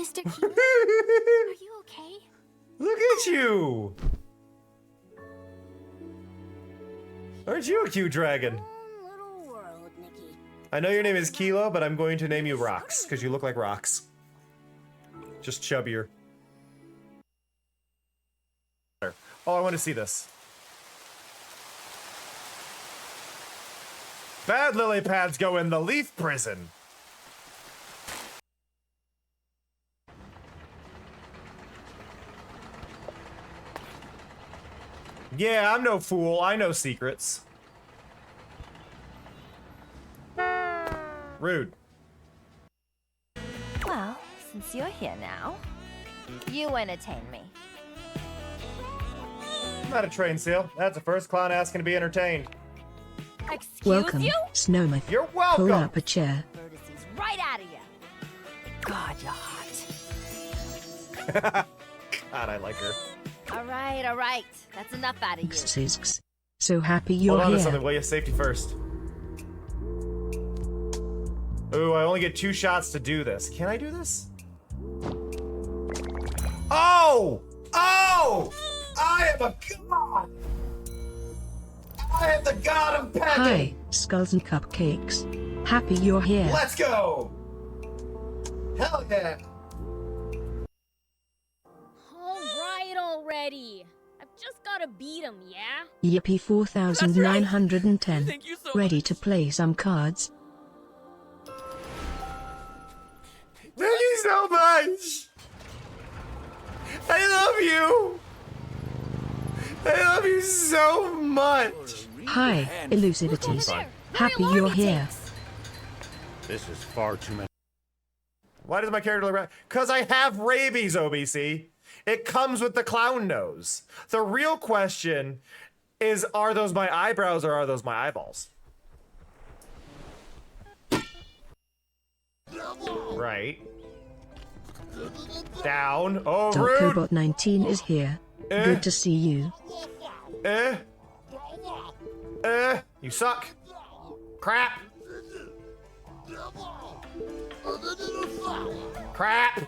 Mr. Kilo? Are you okay? Look at you! Aren't you a cute dragon? Own little world, Nikki. I know your name is Kilo, but I'm going to name you Rocks, because you look like rocks. Just chubbier. Oh, I want to see this. Bad lily pads go in the leaf prison. Yeah, I'm no fool. I know secrets. Rude. Well, since you're here now, you entertain me. Not a train seal. That's the first clown asking to be entertained. Excuse Welcome, you? Snowmouth. You're Pull welcome. up a chair. Courtesy's right out of you. God, you're hot. God, I like her. All right. That's enough out of you. Xisks. So happy you're Hold on to here. something, will you? Safety first. Ooh, I only get 2 shots to do this. Can I do this? Oh! Oh! I am a god! I am the god of pegging! Hi, Skulls and Cupcakes. Happy you're here. Let's go! Hell yeah! All right already. I've just gotta beat him, yeah? Yippee 4910. Thank you so Ready much. to play some cards? Thank you so much! I love you! I love you so much! Hi, Elusivities. Happy you're here. This is far too many. Why does my character look right? Because I have rabies, OBC. It comes with the clown nose. The real question is, are those my eyebrows or are those my eyeballs? Right. Down. Oh, rude. Darkobot 19 is here. Good to see you. You suck. Crap. Crap.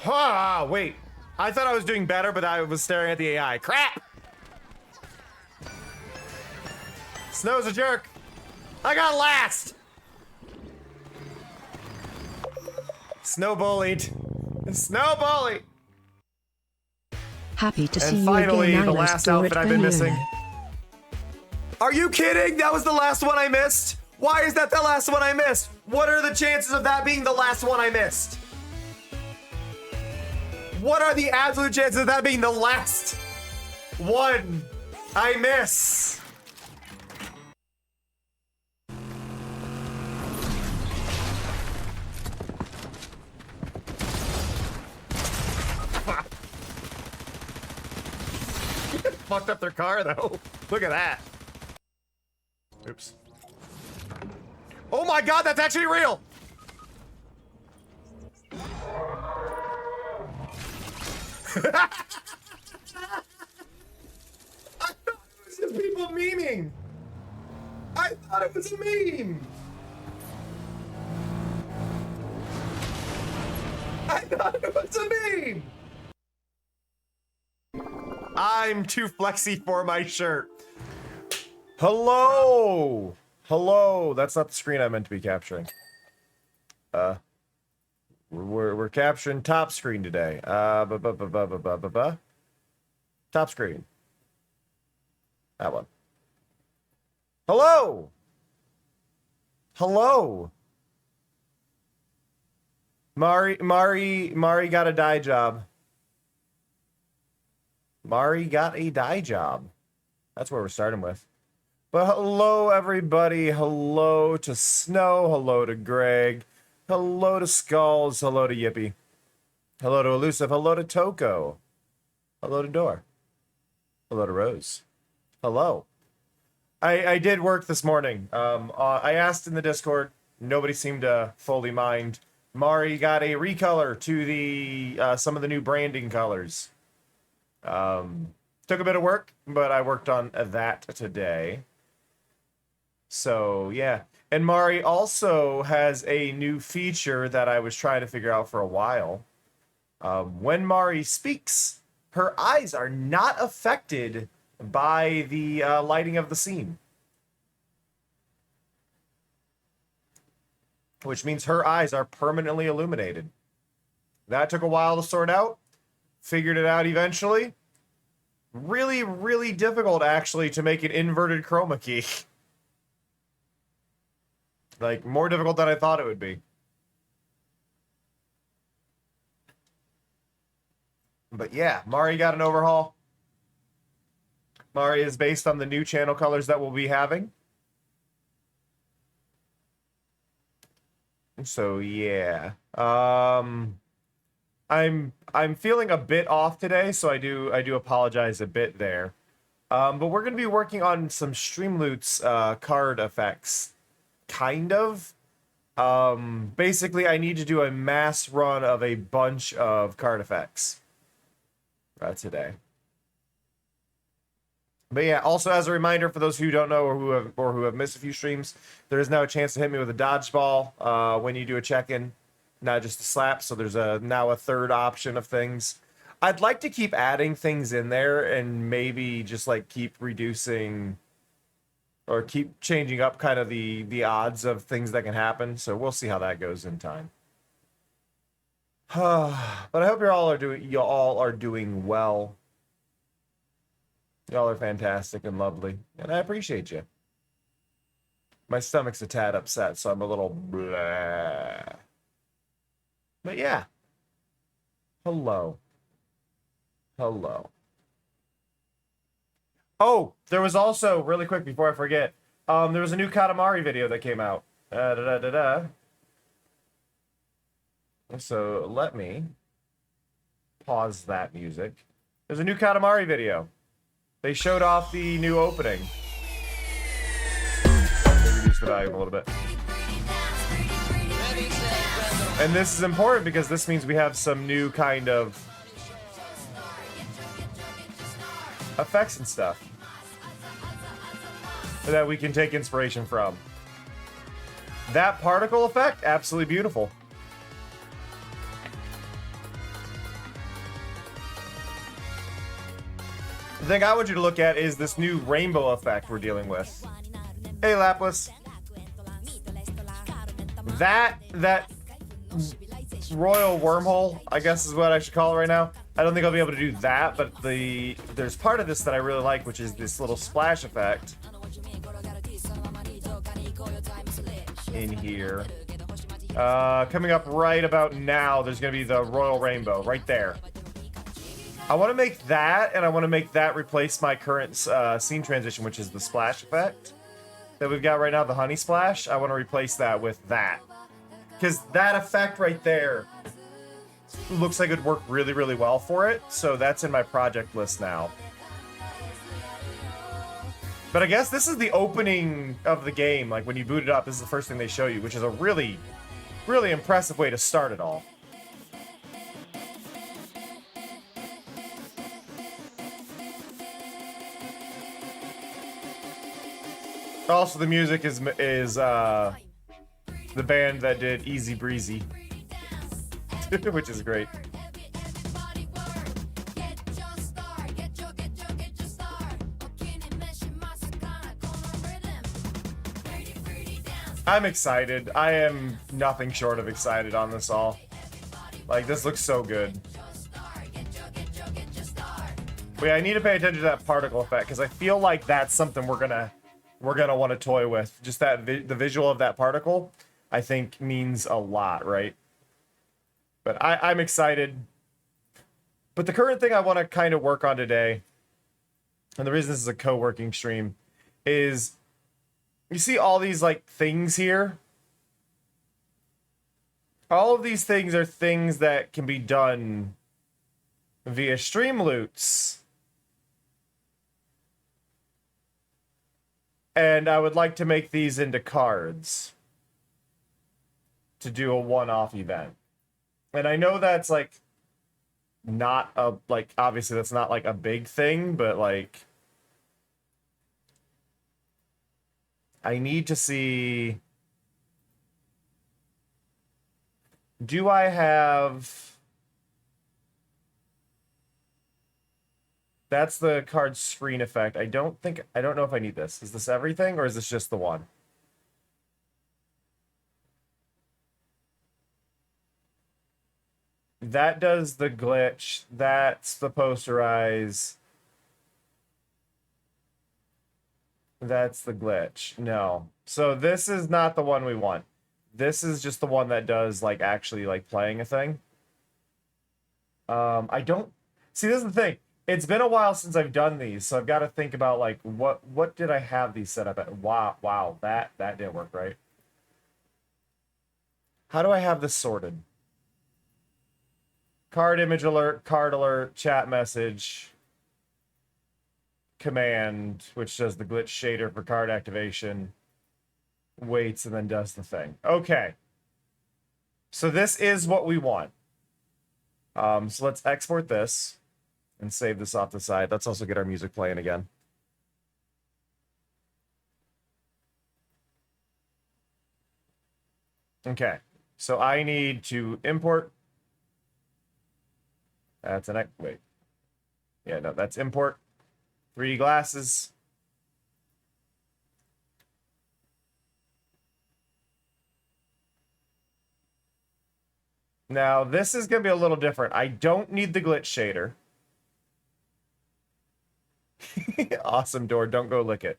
Ah, wait. I thought I was doing better, but I was staring at the AI. Crap! Snow's a jerk. I got last! Snow bullied. Snow bullied! Happy to see And you finally, again. the Isla last Store outfit at I've been Bellona. missing. Are you kidding? That was the last one I missed? Why is that the last one I missed? What are the chances of that being the last one I missed? What are the absolute chances of that being the last one I miss? Fucked up their car though. Look at that. Oops. Oh my god, that's actually real! I thought it was just people memeing. I thought it was a meme. I thought it was a meme. I'm too flexy for my shirt. Hello. Hello. That's not the screen I meant to be capturing. We're capturing top screen today. Top screen. That one. Hello. Hello. Mari got a dye job. Mari got a dye job. That's where we're starting with. But hello, everybody. Hello to Snow. Hello to Greg. Hello to Skulls. Hello to Yippee. Hello to Elusive. Hello to Toko. Hello to Door. Hello to Rose. Hello. I did work this morning. I asked in the Discord nobody seemed to fully mind. Mari got a recolor to the some of the new branding colors. Took a bit of work, but I worked on that today. So, yeah. And Mari also has a new feature that I was trying to figure out for a while. When Mari speaks, her eyes are not affected by the lighting of the scene. Which means her eyes are permanently illuminated. That took a while to sort out. Figured it out eventually. Really, really difficult, actually, to make an inverted chroma key. Like, more difficult than I thought it would be. But yeah, Mari got an overhaul. Mari is based on the new channel colors that we'll be having. So yeah. I'm feeling a bit off today, so I do apologize a bit there. But we're gonna be working on some Streamloots card effects. Kind of. Basically I need to do a mass run of a bunch of card effects today. But yeah, also as a reminder for those who don't know or who have missed a few streams, there is now a chance to hit me with a dodgeball when you do a check-in, not just a slap. So there's now a third option of things. I'd like to keep adding things in there and maybe just like keep reducing or keep changing up kind of the odds of things that can happen. So we'll see how that goes in time. But I hope you all are doing well. Y'all are fantastic and lovely, and I appreciate you. My stomach's a tad upset, so I'm a little blah. But yeah. Hello. Hello. Oh, there was also, really quick before I forget, there was a new Katamari video that came out. So let me pause that music. There's a new Katamari video. They showed off the new opening. They reduced the volume a little bit. And this is important because this means we have some new kind of effects and stuff that we can take inspiration from. That particle effect, absolutely beautiful. The thing I want you to look at is this new rainbow effect we're dealing with. Hey, Lapis. That royal wormhole, I guess is what I should call it right now. I don't think I'll be able to do that, but there's part of this that I really like, which is this little splash effect in here. Coming up right about now, there's going to be the royal rainbow right there. I want to make that, and I want to make that replace my current scene transition, which is the splash effect that we've got right now, the honey splash. I want to replace that with that. Because that effect right there looks like it would work really, really well for it. So that's in my project list now. But I guess this is the opening of the game. Like when you boot it up, this is the first thing they show you, which is a really, really impressive way to start it all. Also, the music is the band that did Easy Breezy, which is great. I'm excited. I am nothing short of excited on this all. Like, this looks so good. But yeah, I need to pay attention to that particle effect because I feel like that's something we're gonna want to toy with. Just that the visual of that particle, I think, means a lot, right? But I'm excited. But the current thing I want to kind of work on today, and the reason this is a co-working stream, is you see all these like things here? All of these things are things that can be done via Streamloots. And I would like to make these into cards. to do a one-off event. And I know that's like not a like obviously that's not like a big thing, but like I need to see, do I have, that's the card screen effect. I don't know if I need this. Is this everything or is this just the one? That does the glitch. That's the posterize. That's the glitch. No. So this is not the one we want. This is just the one that does like actually like playing a thing. I don't see, this is the thing. It's been a while since I've done these, so I've got to think about like what did I have these set up at? Wow, that didn't work right. How do I have this sorted? Card image alert, card alert, chat message, command, which does the glitch shader for card activation, waits, and then does the thing. Okay. So this is what we want. So let's export this and save this off the side. Let's also get our music playing again. Okay. So I need to import. That's an wait. Yeah, no, that's import 3D glasses. Now, this is going to be a little different. I don't need the glitch shader. Awesome door. Don't go lick it.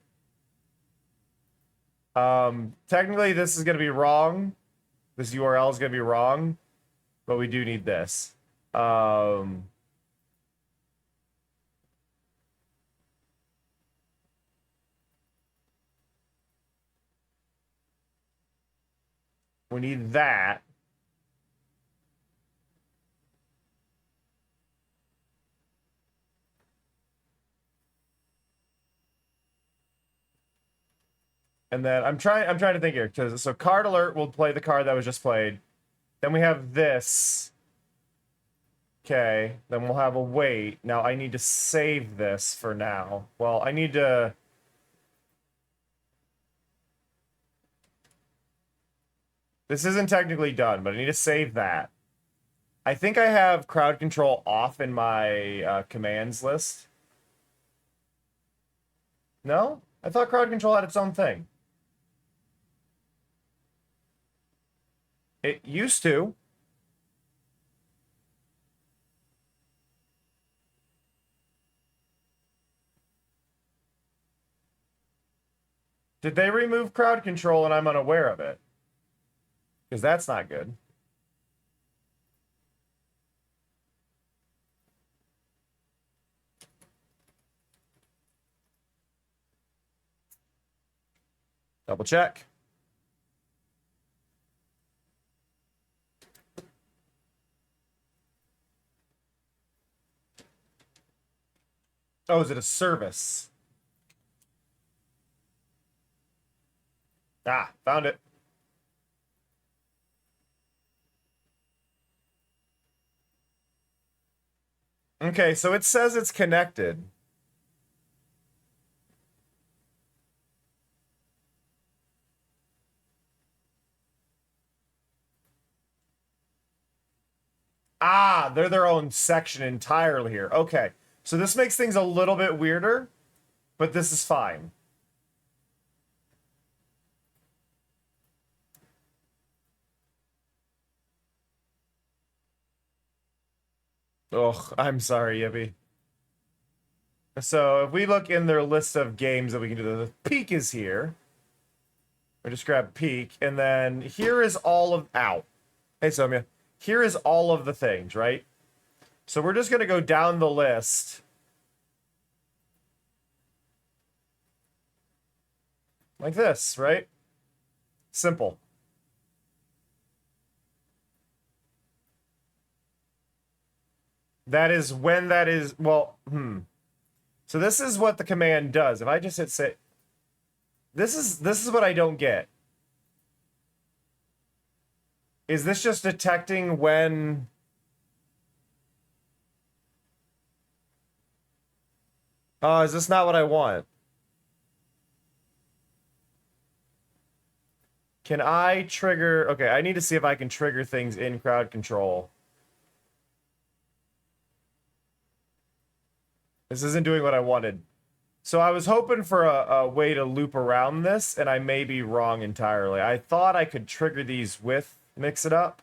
Technically, this is going to be wrong. This URL is going to be wrong, but we do need this. We need that. And then I'm trying to think here, because so card alert will play the card that was just played. Then we have this. Okay, then we'll have a wait. Now I need to save this for now. Well, I need to. This isn't technically done, but I need to save that. I think I have crowd control off in my commands list. No? I thought crowd control had its own thing. It used to. Did they remove crowd control and I'm unaware of it? Because that's not good. Double check. Oh, is it a service? Ah, found it. Okay, so it says it's connected. Ah, they're their own section entirely here. Okay, so this makes things a little bit weirder, but this is fine. Ugh, I'm sorry, Yippee. So if we look in their list of games that we can do, the Peak is here. We just grab Peak, and then here is all of... Ow. Hey, Somya. Here is all of the things, right? So we're just going to go down the list. Like this, right? Simple. That is when that is... Well, So this is what the command does. If I just hit say... This is what I don't get. Is this just detecting when... Oh, is this not what I want? Can I trigger... Okay, I need to see if I can trigger things in crowd control. This isn't doing what I wanted. So I was hoping for a way to loop around this, and I may be wrong entirely. I thought I could trigger these with Mix It Up.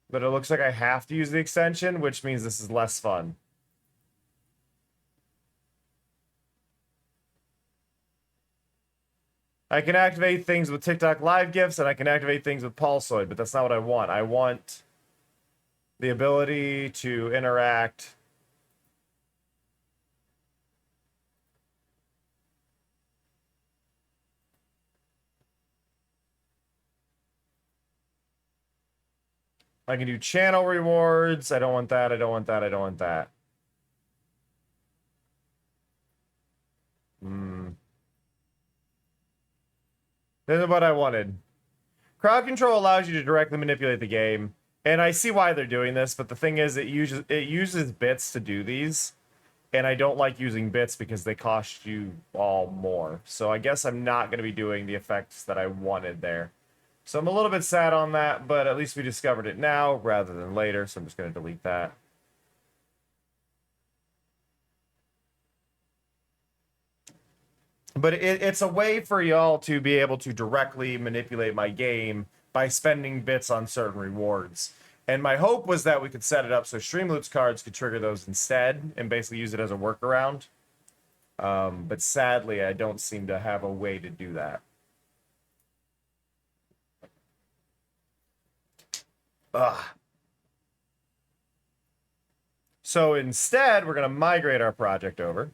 But it looks like I have to use the extension, which means this is less fun. I can activate things with TikTok Live gifts, and I can activate things with Pulsoid, but that's not what I want. I want the ability to interact. I can do channel rewards. I don't want that. I don't want that. I don't want that. This is what I wanted. Crowd control allows you to directly manipulate the game, and I see why they're doing this, but the thing is, it uses bits to do these, and I don't like using bits because they cost you all more. So I guess I'm not going to be doing the effects that I wanted there. So I'm a little bit sad on that, but at least we discovered it now rather than later, so I'm just going to delete that. But it's a way for y'all to be able to directly manipulate my game by spending bits on certain rewards. And my hope was that we could set it up so Streamloots cards could trigger those instead and basically use it as a workaround. But sadly, I don't seem to have a way to do that. Ugh. So instead, we're going to migrate our project over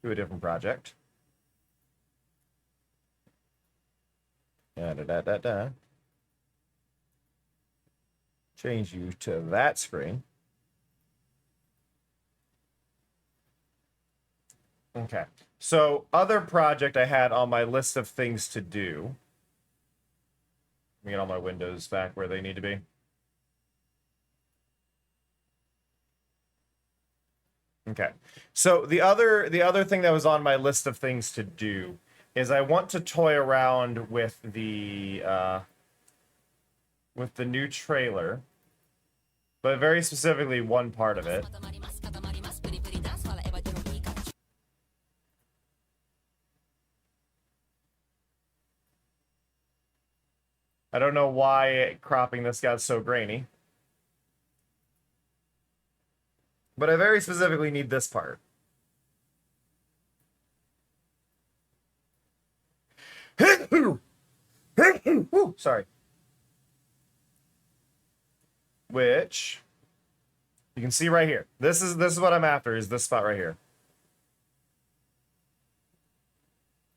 to a different project. Change you to that screen. Okay. So, other project I had on my list of things to do. Let me get all my windows back where they need to be. Okay. So the other thing that was on my list of things to do is I want to toy around with the new trailer, but very specifically one part of it. I don't know why cropping this got so grainy. But I very specifically need this part. Ooh, sorry. Which you can see right here. This is what I'm after, is this spot right here.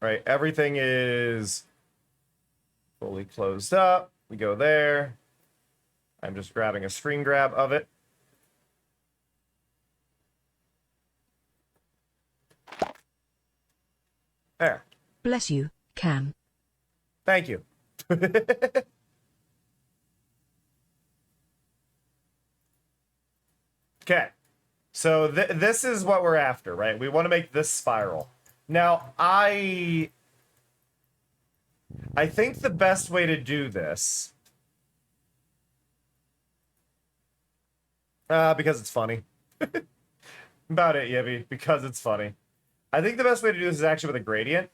Right, everything is fully closed up. We go there. I'm just grabbing a screen grab of it. There. Bless you, Cam. Thank you. Okay. So this is what we're after, right? We want to make this spiral. Now, I think the best way to do this... because it's funny. About it, Yibby. Because it's funny. I think the best way to do this is actually with a gradient.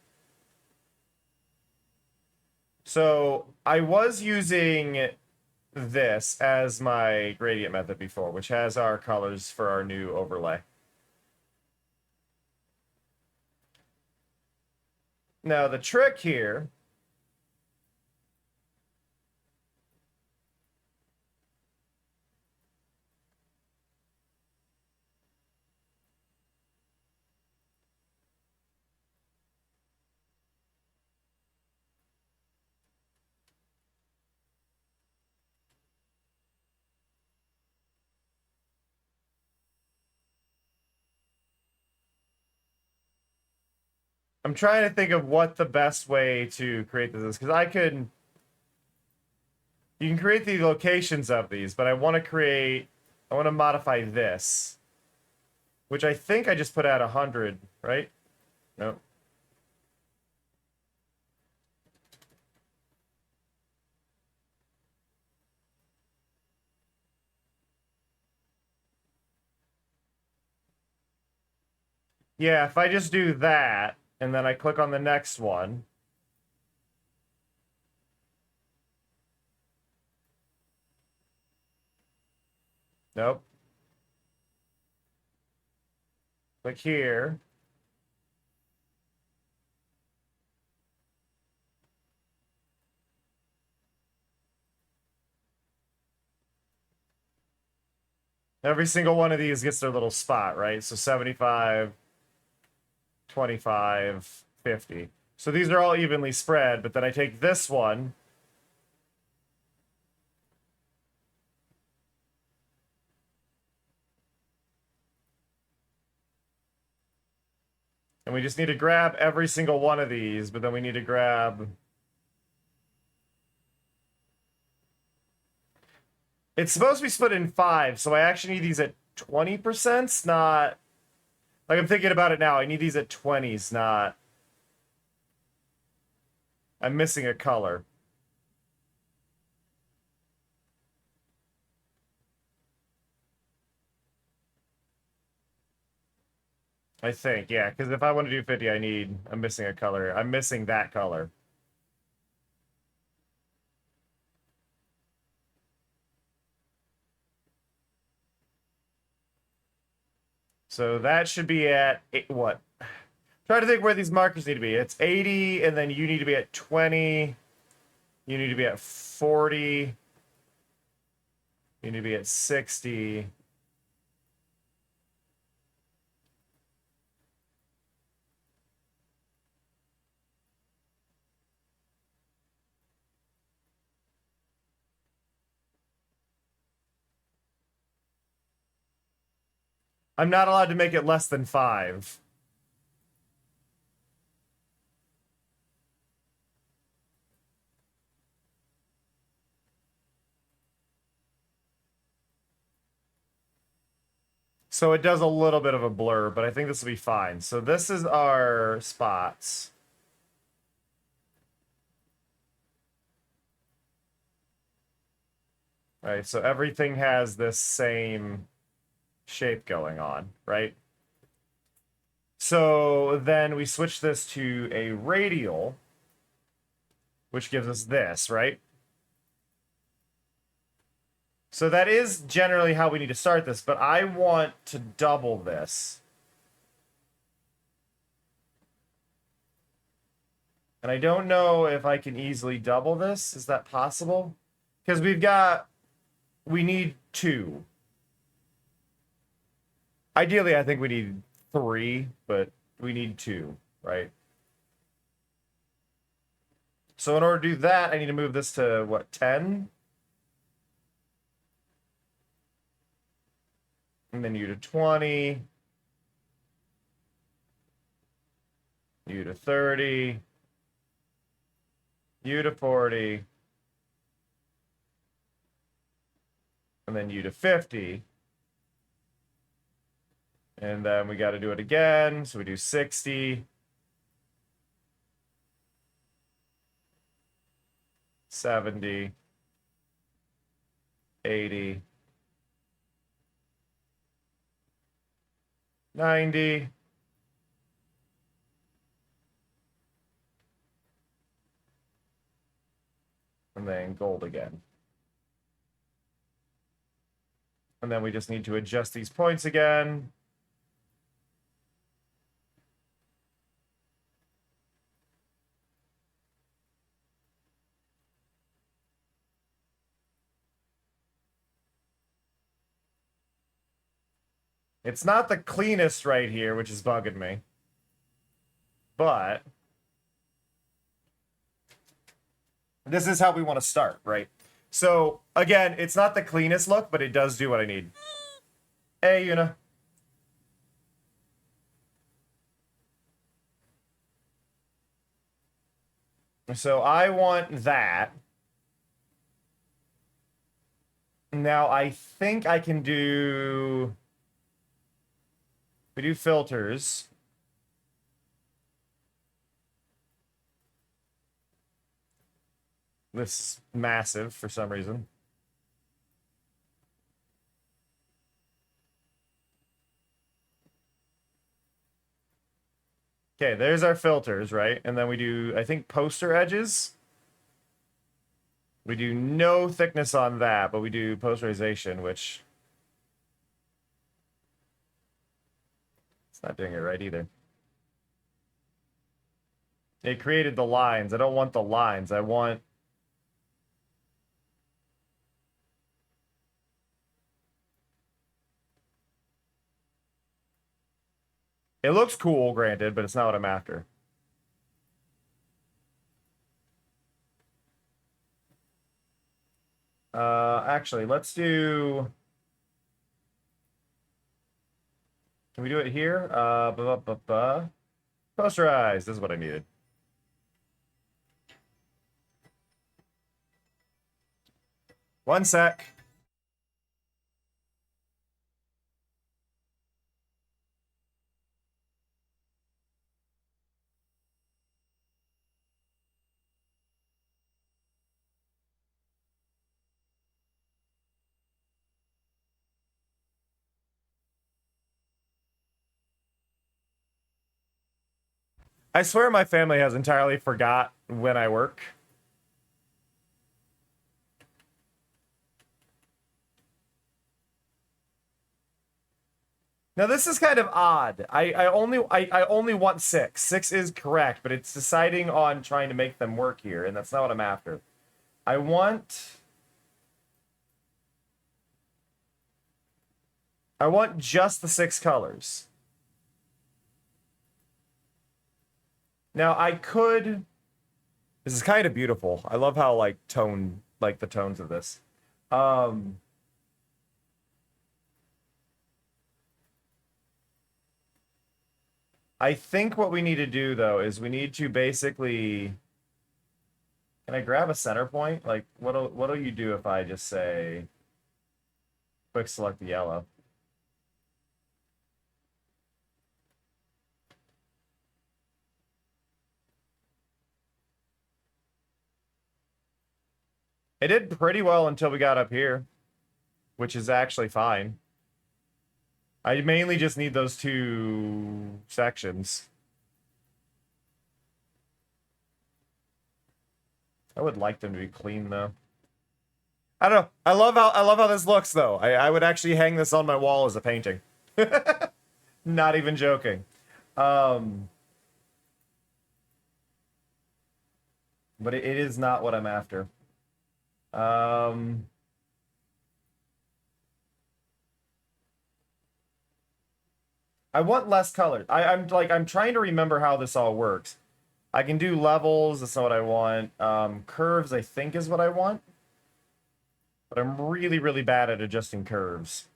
So I was using this as my gradient method before, which has our colors for our new overlay. Now the trick here I'm trying to think of what the best way to create this is, because you can create the locations of these, but I want to modify this, which I think I just put at 100, right? Nope. Yeah, if I just do that, and then I click on the next one. Nope. Click here. Every single one of these gets their little spot, right? So 75, 25, 50. So these are all evenly spread, but then I take this one. And we just need to grab every single one of these, but then we need to grab... It's supposed to be split in 5, so I actually need these at 20%, not... Like, I'm thinking about it now. I need these at 20s, not... I'm missing a color. I think, yeah, because if I want to do 50, I'm missing a color. I'm missing that color. So that should be at, what? Try to think where these markers need to be. It's 80, and then you need to be at 20. You need to be at 40. You need to be at 60. I'm not allowed to make it less than 5. So it does a little bit of a blur, but I think this will be fine. So this is our spots. Right, so everything has this same shape going on, right? So then we switch this to a radial, which gives us this, right? So that is generally how we need to start this, but I want to double this. And I don't know if I can easily double this. Is that possible? Because we need 2. Ideally, I think we need 3, but we need 2, right? So in order to do that, I need to move this to, what, 10? And then you to 20. You to 30. You to 40. And then you to 50. And then we got to do it again. So we do 60. 70. 80. 90. And then gold again. And then we just need to adjust these points again. It's not the cleanest right here, which is bugging me. But this is how we want to start, right? So, again, it's not the cleanest look, but it does do what I need. Hey, Yuna. So I want that. Now I think I can do... We do filters. This is massive for some reason. Okay, there's our filters, right? And then we do, I think, poster edges. We do no thickness on that, but we do posterization, which... It's not doing it right either. It created the lines. I don't want the lines. I want... It looks cool, granted, but it's not what I'm after. Actually, let's do... Can we do it here? Posterize. This is what I needed. One sec. I swear my family has entirely forgot when I work. Now this is kind of odd. I only want 6. 6 is correct, but it's deciding on trying to make them work here, and that's not what I'm after. I want just the 6 colors. Now I could... This is kind of beautiful. I love how like the tones of this. I think what we need to do though is we need to basically... Can I grab a center point? Like what'll you do if I just say quick select the yellow? It did pretty well until we got up here, which is actually fine. I mainly just need those 2 sections. I would like them to be clean though. I don't know. I love how this looks though. I would actually hang this on my wall as a painting. Not even joking. But it is not what I'm after. I want less color. I'm trying to remember how this all works. I can do levels, that's not what I want. Curves, I think, is what I want. But I'm really, really bad at adjusting curves.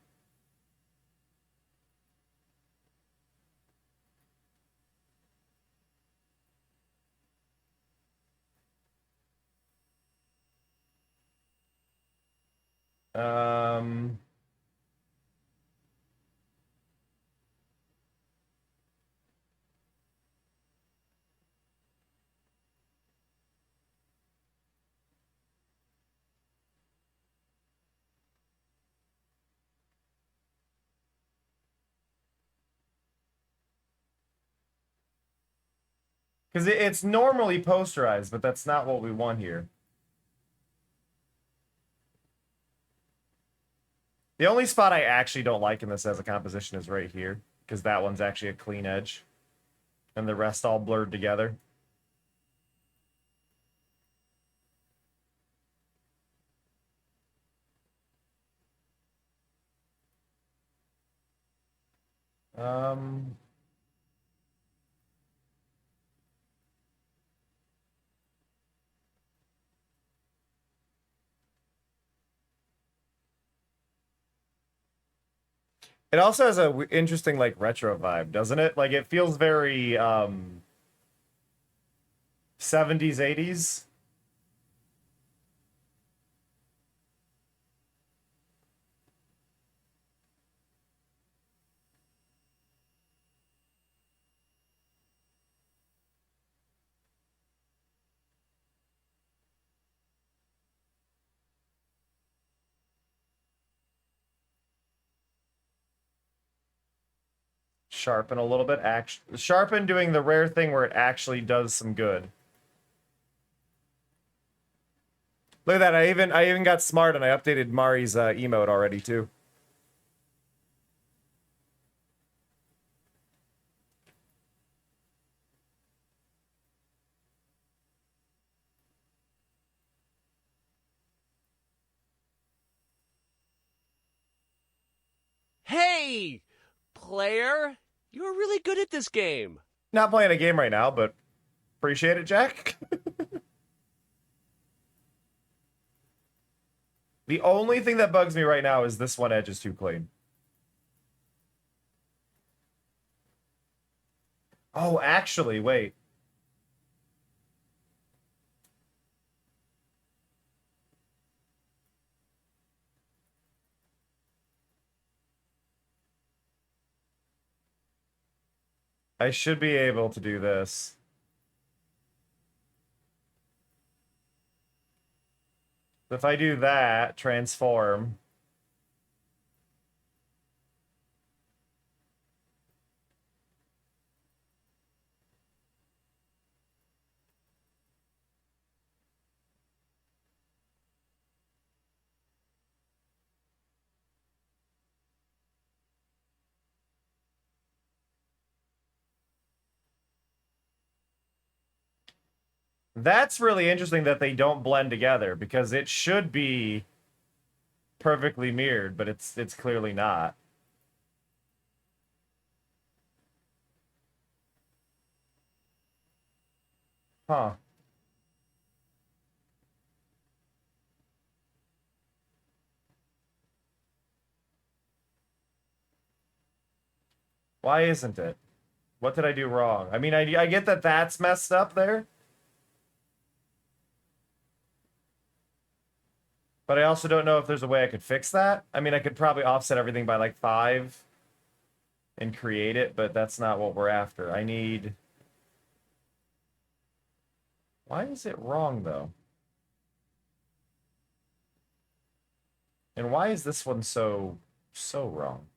Because it's normally posterized, but that's not what we want here. The only spot I actually don't like in this as a composition is right here, because that one's actually a clean edge. And the rest all blurred together. It also has a interesting like retro vibe, doesn't it? Like it feels very 70s, 80s. Sharpen a little bit. Sharpen doing the rare thing where it actually does some good. Look at that. I even got smart and I updated Mari's emote already too. Hey, player, you're really good at this game. Not playing a game right now, but appreciate it, Jack. The only thing that bugs me right now is this one edge is too clean. Oh, actually, wait. I should be able to do this. If I do that, transform. That's really interesting that they don't blend together because it should be perfectly mirrored, but it's clearly not. Huh. Why isn't it? What did I do wrong? I mean, I get that that's messed up there. But I also don't know if there's a way I could fix that. I mean, I could probably offset everything by like 5 and create it, but that's not what we're after. I need... Why is it wrong, though? And why is this one so wrong?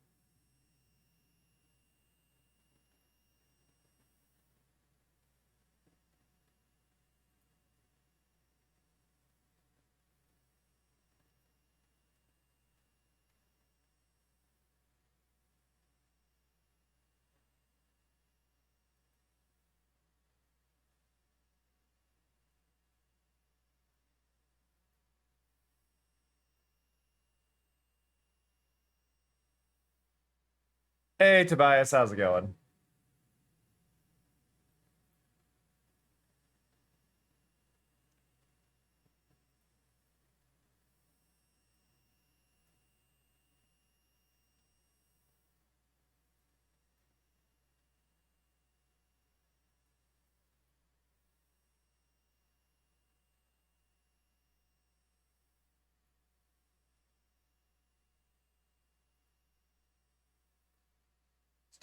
Hey, Tobias, how's it going?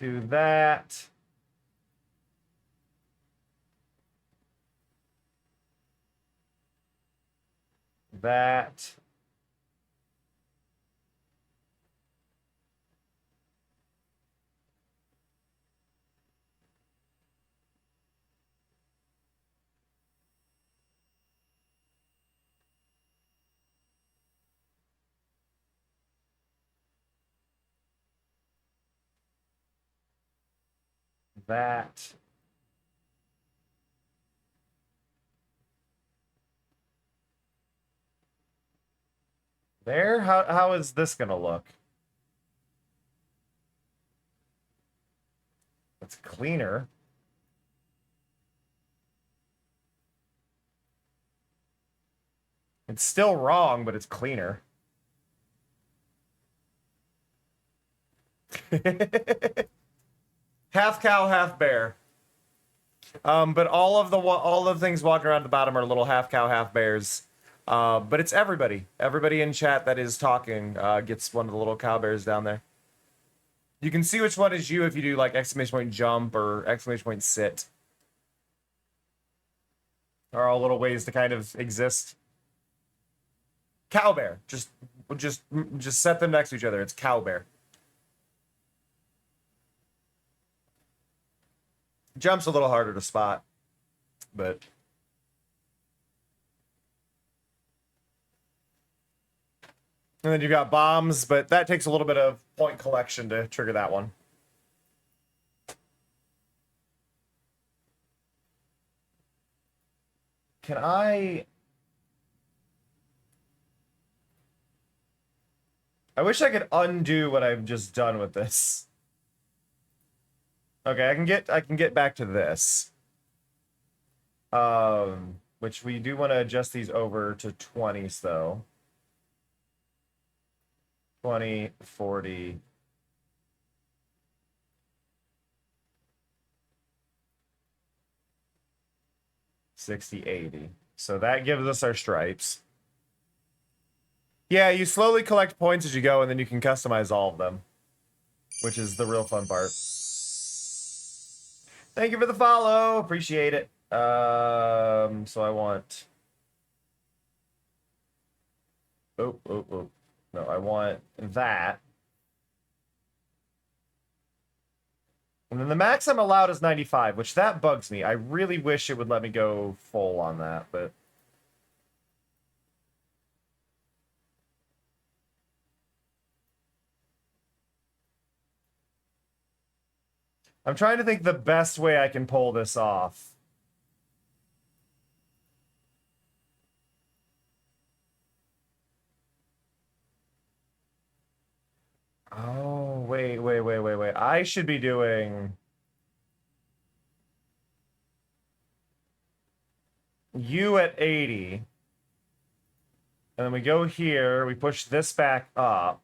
Let's do that. That. That. There? How is this gonna look? It's cleaner. It's still wrong, but it's cleaner. Half cow, half bear. But all of the things walking around the bottom are little half cow, half bears. But it's everybody. Everybody in chat that is talking gets one of the little cow bears down there. You can see which one is you if you do like exclamation point jump or exclamation point sit. Are all little ways to kind of exist. Cow bear. Just set them next to each other. It's cow bear. Jump's a little harder to spot, but and then you've got bombs, but that takes a little bit of point collection to trigger that one. Can I wish I could undo what I've just done with this. Okay, I can get back to this. Which we do want to adjust these over to 20s though. 20, 40. $60, $80. So that gives us our stripes. Yeah, you slowly collect points as you go, and then you can customize all of them, which is the real fun part. Thank you for the follow. Appreciate it. So I want... Oh. No, I want that. And then the max I'm allowed is 95, which that bugs me. I really wish it would let me go full on that, but... I'm trying to think the best way I can pull this off. Oh, wait. I should be doing... you at 80. And then we go here, we push this back up.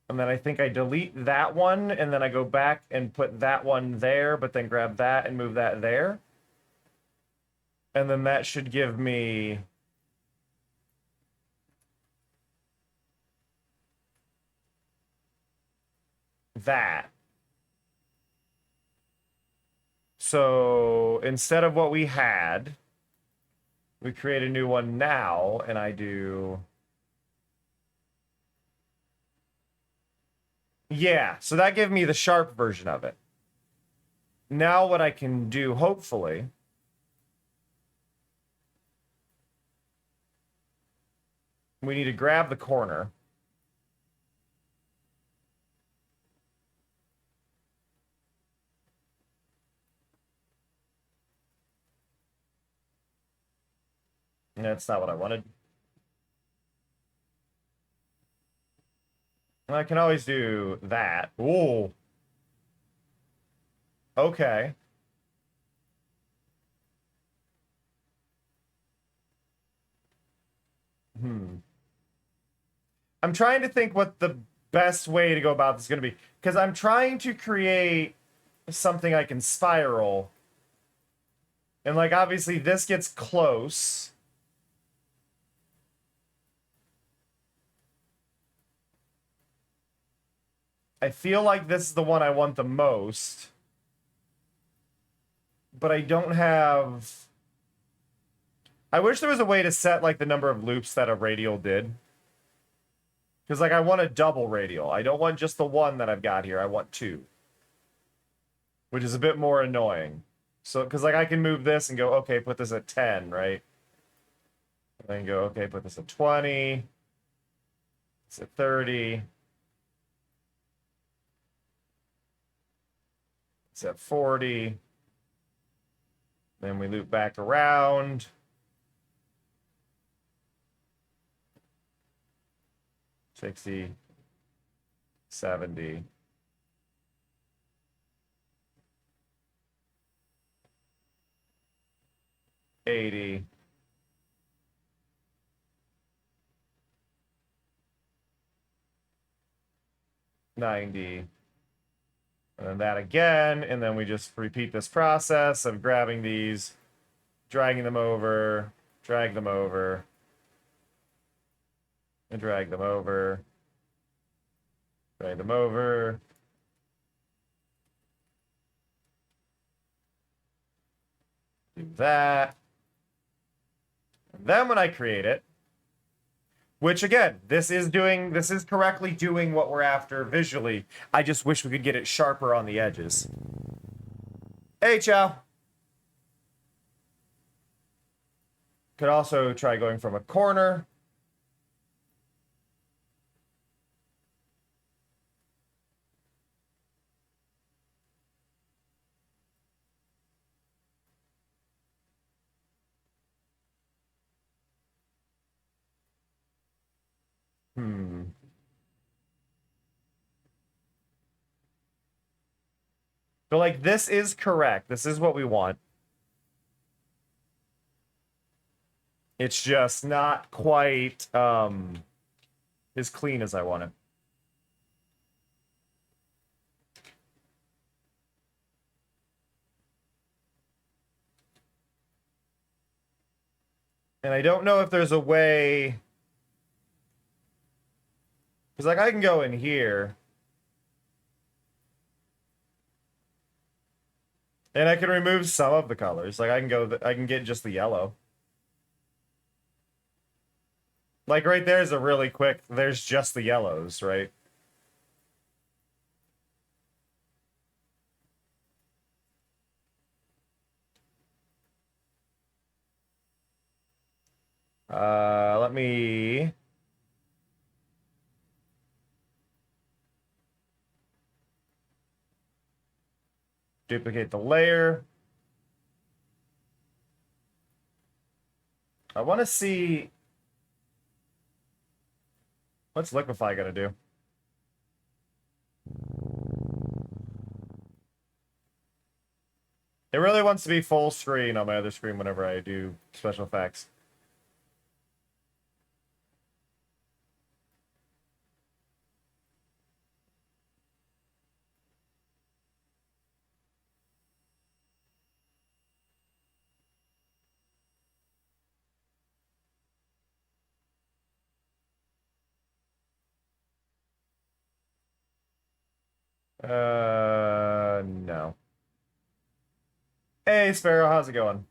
And then I think I delete that one, and then I go back and put that one there, but then grab that and move that there. And then that should give me... that. So instead of what we had, we create a new one now, and I do... yeah, so that gave me the sharp version of it. Now what I can do, hopefully... we need to grab the corner. That's not what I wanted. I can always do that. Ooh. Okay. I'm trying to think what the best way to go about this is going to be. Because I'm trying to create something I can spiral. And, like, obviously this gets close. I feel like this is the one I want the most. But I don't have... I wish there was a way to set, like, the number of loops that a radial did. Because, like, I want a double radial. I don't want just the one that I've got here. I want two. Which is a bit more annoying. So, because, like, I can move this and go, okay, put this at 10, right? And then go, okay, put this at 20. It's at 30. It's at 40. Then we loop back around. $60, $70. $80. $90. And then that again, and then we just repeat this process of grabbing these, dragging them over, drag them over, and drag them over, drag them over. Do that. And then when I create it, which again, this is correctly doing what we're after visually. I just wish we could get it sharper on the edges. Hey, Chow. Could also try going from a corner. So, like, this is correct. This is what we want. It's just not quite as clean as I want it. And I don't know if there's a way... Because, like, I can go in here. And I can remove some of the colors. Like, I can get just the yellow. Like, right there's a really quick... There's just the yellows, right? Let me... duplicate the layer. I want to see... What's Liquify gonna do? It really wants to be full screen on my other screen whenever I do special effects. No. Hey, Sparrow, how's it going?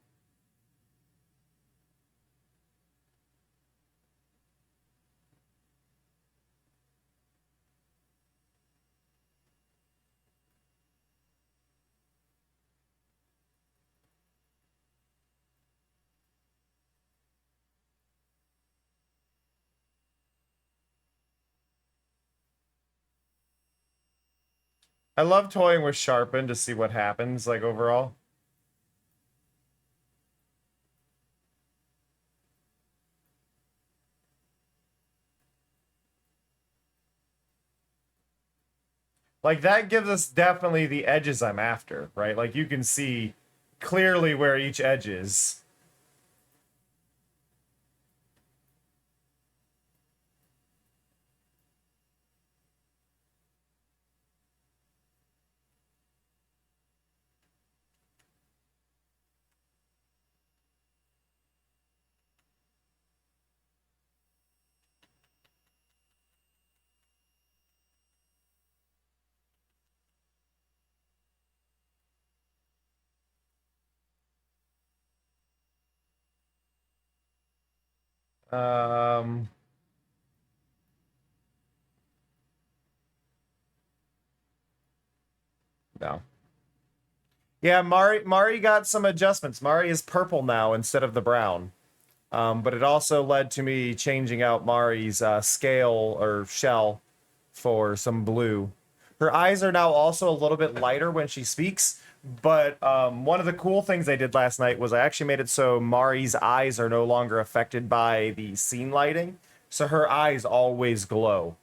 I love toying with Sharpen to see what happens, like, overall. Like, that gives us definitely the edges I'm after, right? Like, you can see clearly where each edge is. Um... No. Yeah, Mari got some adjustments. Mari is purple now instead of the brown. But it also led to me changing out Mari's scale or shell for some blue. Her eyes are now also a little bit lighter when she speaks. But one of the cool things I did last night was I actually made it so Mari's eyes are no longer affected by the scene lighting. So her eyes always glow,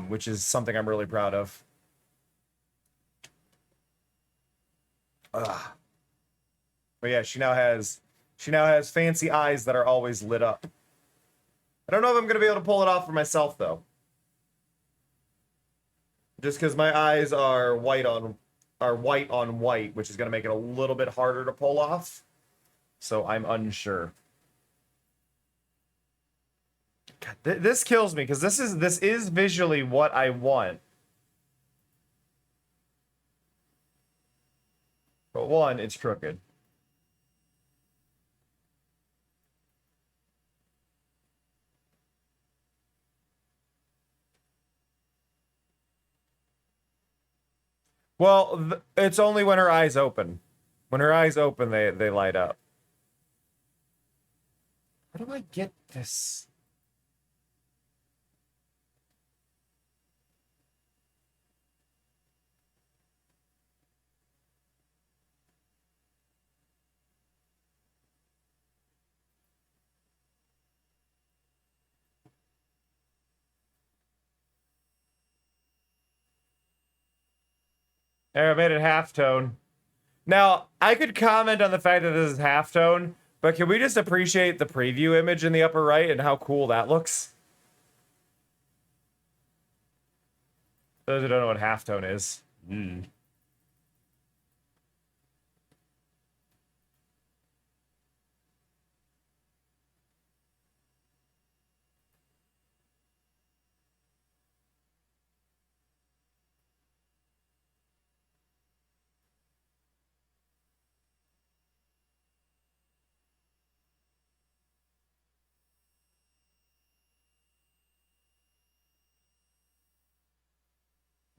which is something I'm really proud of. Ugh. But yeah, she now has fancy eyes that are always lit up. I don't know if I'm gonna be able to pull it off for myself though. Just because my eyes are white on white, which is going to make it a little bit harder to pull off. So I'm unsure. God, this kills me because this is visually what I want. But one, it's crooked. Well, it's only when her eyes open. When her eyes open, they light up. How do I get this? There, I made it halftone. Now, I could comment on the fact that this is halftone, but can we just appreciate the preview image in the upper right and how cool that looks? Those who don't know what halftone is.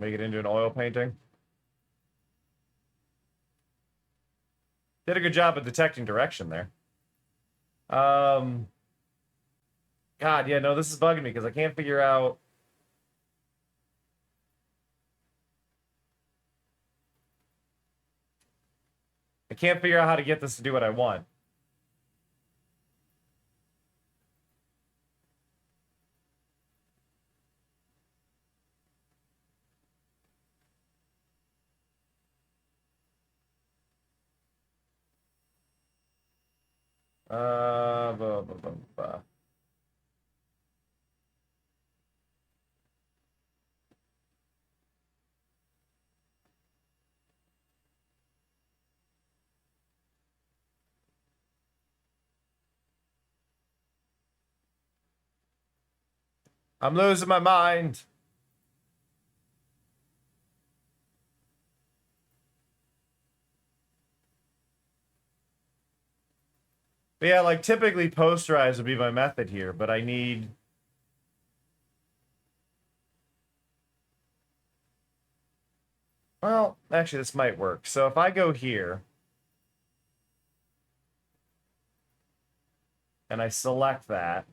Make it into an oil painting. Did a good job of detecting direction there. God, yeah, no, this is bugging me because I can't figure out. I can't figure out how to get this to do what I want. Blah, blah, blah, blah. I'm losing my mind. But yeah, like typically posterize would be my method here, but I need. Well, actually, this might work. So if I go here and I select that,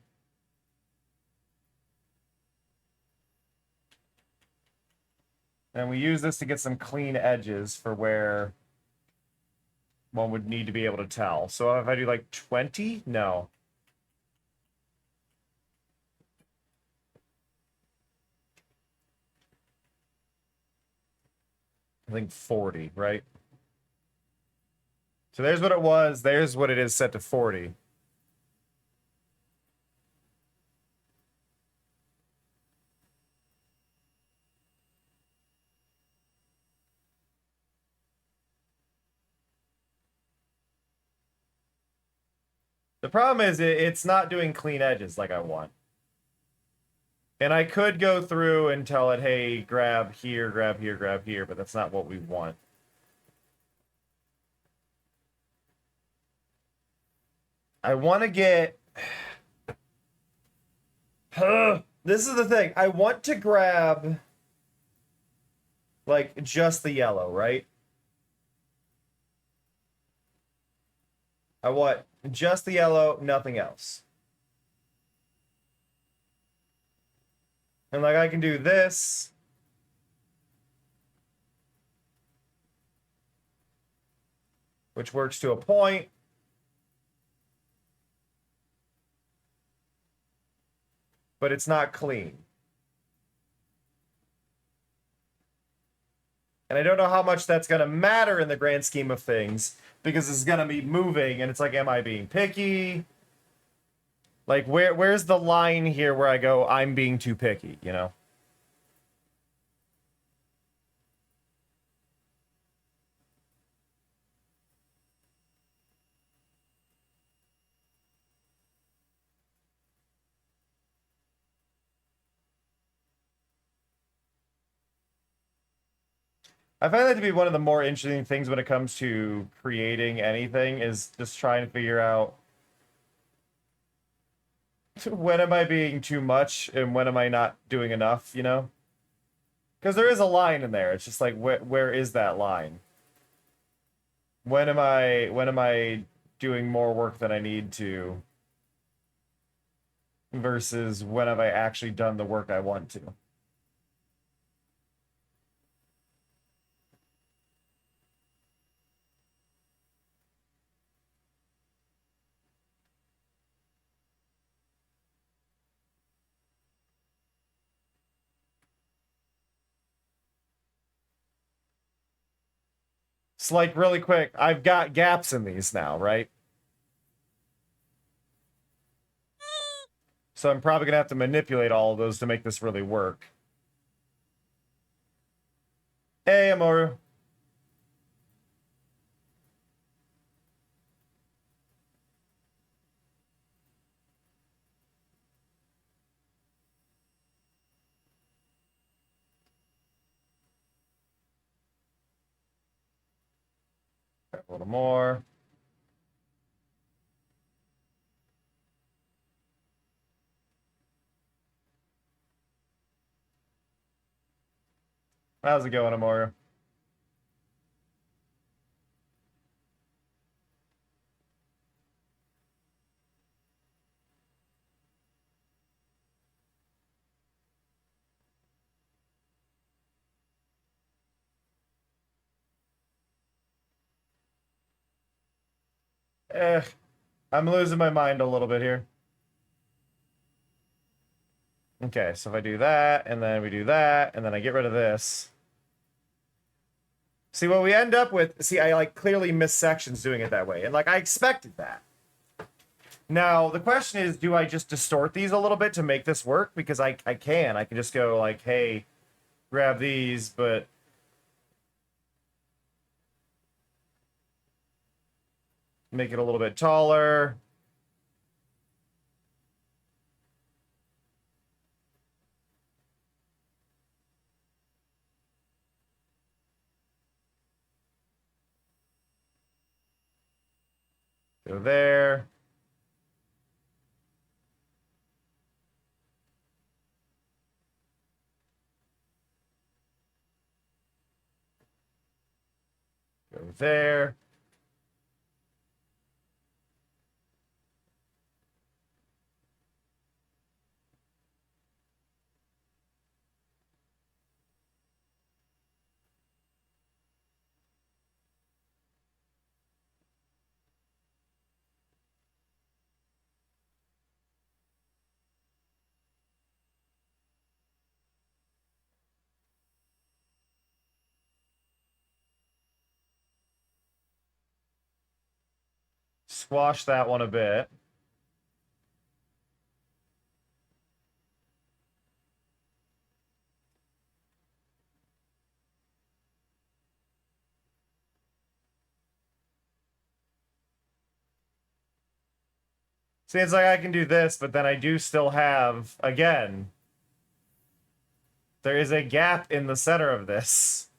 and we use this to get some clean edges for where one would need to be able to tell. So if I do like 20, no. I think 40, right? So there's what it was. There's what it is set to 40. The problem is it's not doing clean edges like I want. And I could go through and tell it, hey, grab here, grab here, grab here, but that's not what we want. I want to get... This is the thing. I want to grab, like, just the yellow, right? I want just the yellow, nothing else. And like I can do this. Which works to a point. But it's not clean. And I don't know how much that's going to matter in the grand scheme of things, because it's going to be moving, and it's like, am I being picky? Like, where's the line here where I go, I'm being too picky, you know? I find that to be one of the more interesting things when it comes to creating anything, is just trying to figure out when am I being too much and when am I not doing enough, you know? Because there is a line in there. It's just like, where is that line? When am I doing more work than I need to versus when have I actually done the work I want to? It's like really quick, I've got gaps in these now, right? So I'm probably gonna have to manipulate all of those to make this really work. Hey, Amoru. A little more. How's it going, Amoru? Eh, I'm losing my mind a little bit here. Okay, so if I do that, and then we do that, and then I get rid of this. See, what we end up with, see, I like clearly miss sections doing it that way. And like, I expected that. Now, the question is, do I just distort these a little bit to make this work? Because I can. I can just go like, hey, grab these, but... make it a little bit taller. Go there. Go there. Squash that one a bit. See, it's like I can do this, but then I do still have, again, there is a gap in the center of this.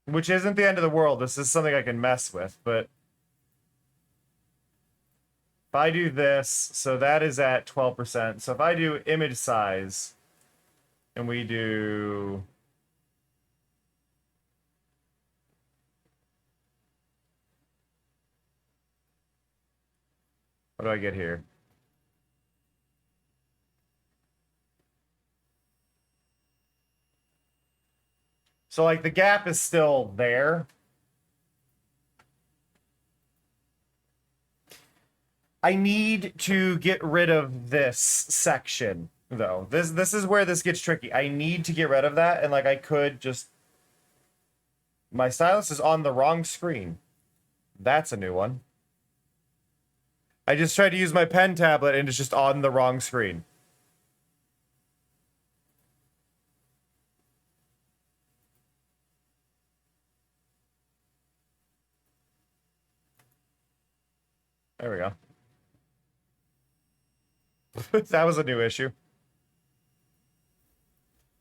Which isn't the end of the world. This is something I can mess with, but if I do this, so that is at 12%. So if I do image size, and we do... what do I get here? So, like, the gap is still there. I need to get rid of this section, though. This is where this gets tricky. I need to get rid of that, and, like, I could just... my stylus is on the wrong screen. That's a new one. I just tried to use my pen tablet and it's just on the wrong screen. There we go. That was a new issue.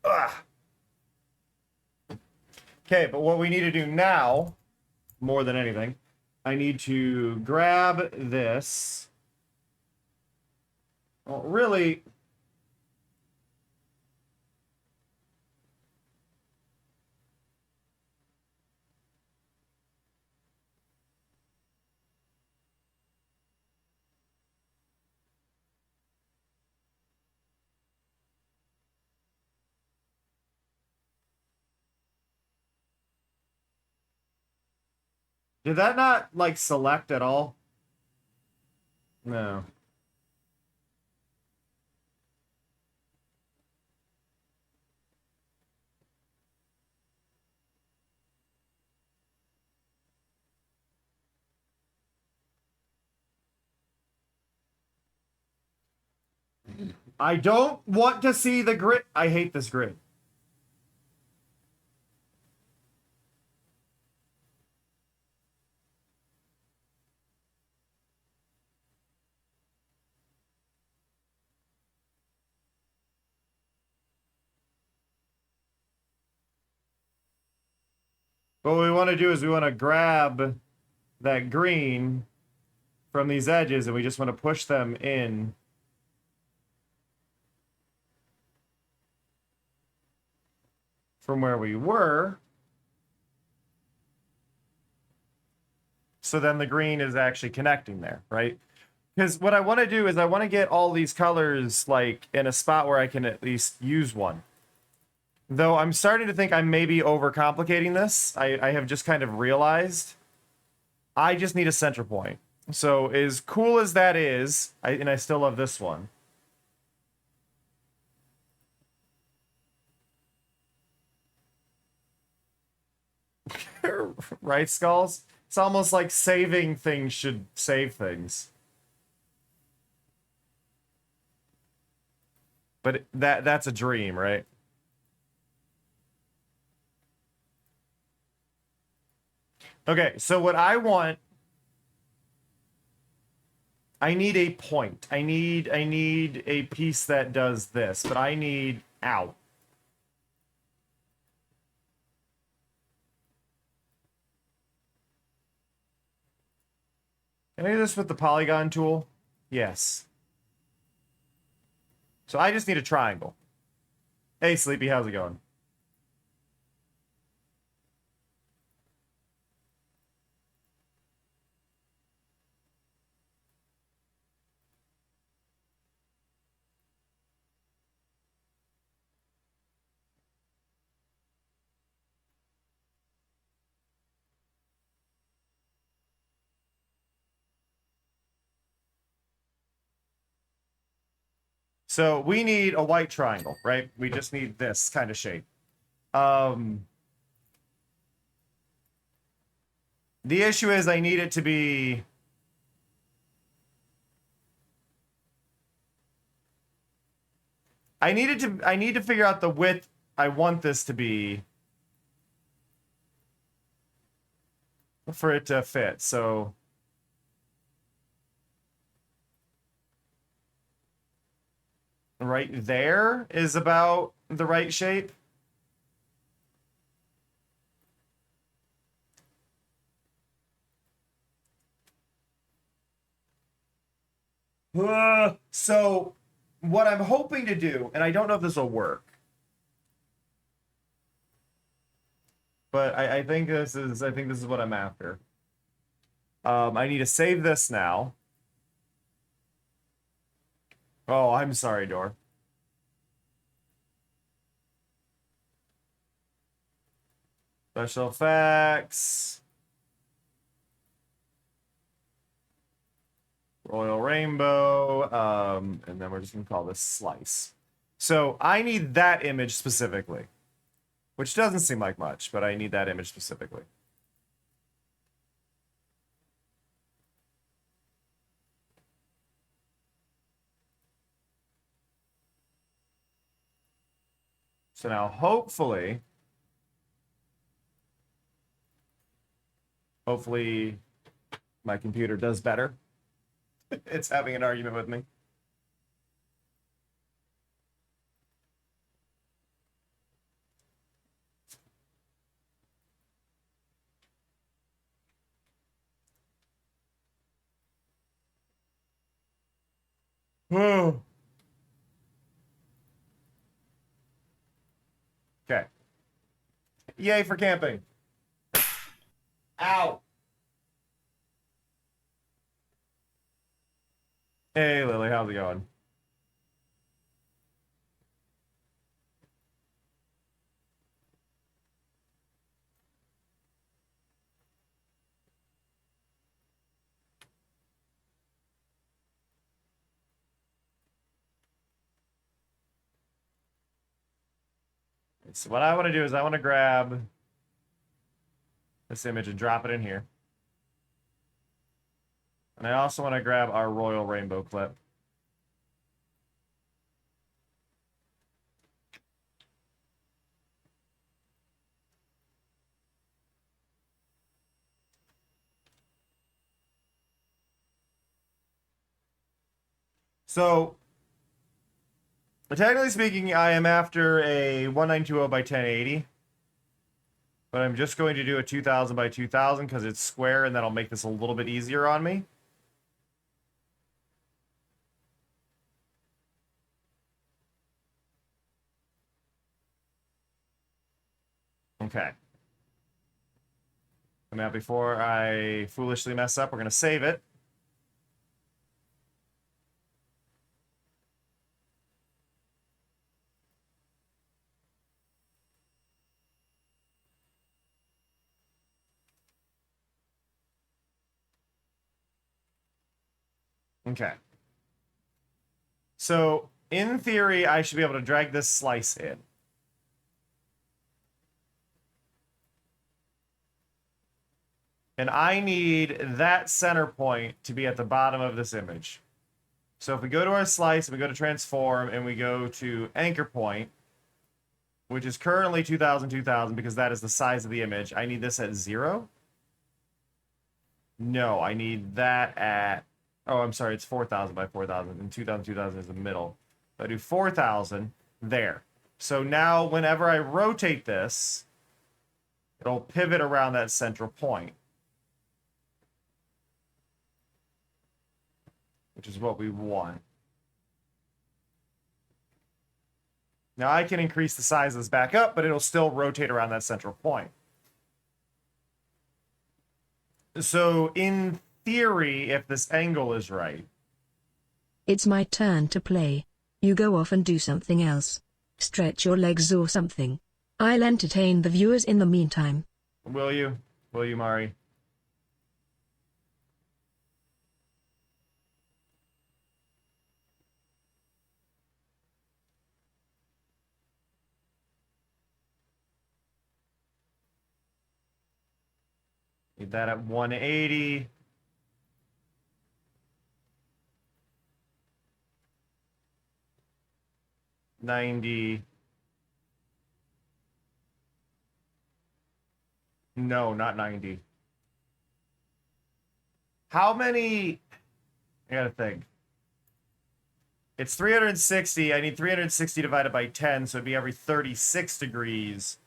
Ugh. Okay, but what we need to do now, more than anything, I need to grab this. Well, really... Did that not, like, select at all? No. I don't want to see the grid. I hate this grid. But what we want to do is we want to grab that green from these edges and we just want to push them in. From where we were. So then the green is actually connecting there, right? Because what I want to do is I want to get all these colors like in a spot where I can at least use one. Though I'm starting to think I may be overcomplicating this. I have just kind of realized I just need a center point. So as cool as that is, and I still love this one. Right, Skulls? It's almost like saving things should save things. But that's a dream, right? Okay, so what I want, I need a point. I need a piece that does this, but I need out. Can I do this with the polygon tool? Yes. So I just need a triangle. Hey, Sleepy, how's it going? So we need a white triangle, right? We just need this kind of shape. The issue is I need it to be... I need to figure out the width I want this to be for it to fit. So right there is about the right shape. So what I'm hoping to do, and I don't know if this will work, but I think this is what I'm after. I need to save this now. Oh, I'm sorry, Door. Special effects. Royal Rainbow. And then we're just going to call this Slice. So I need that image specifically. Which doesn't seem like much, but I need that image specifically. So now, hopefully, my computer does better. It's having an argument with me. Okay. Yay for camping. Ow. Hey, Lily, how's it going? So what I want to do is I want to grab this image and drop it in here. And I also want to grab our Royal Rainbow clip. So, technically speaking, I am after a 1920 by 1080. But I'm just going to do a 2000 by 2000 because it's square, and that'll make this a little bit easier on me. Okay. Now, before I foolishly mess up, we're going to save it. Okay. So, in theory, I should be able to drag this slice in. And I need that center point to be at the bottom of this image. So if we go to our slice, and we go to transform, and we go to anchor point, which is currently 2000, 2000, because that is the size of the image, I need this at 0. No, I need that at... Oh, I'm sorry, it's 4000 by 4000, and 2000, 2000 is the middle. So I do 4000 there. So now whenever I rotate this, it'll pivot around that central point, which is what we want. Now I can increase the size of this back up, but it'll still rotate around that central point. So in theory, if this angle is right... It's my turn to play. You go off and do something else. Stretch your legs or something. I'll entertain the viewers in the meantime. Will you? Will you, Mari? Need that at 180. $90. No, not 90. How many? I gotta think. It's 360. I need 360 divided by 10, so it'd be every 36 degrees.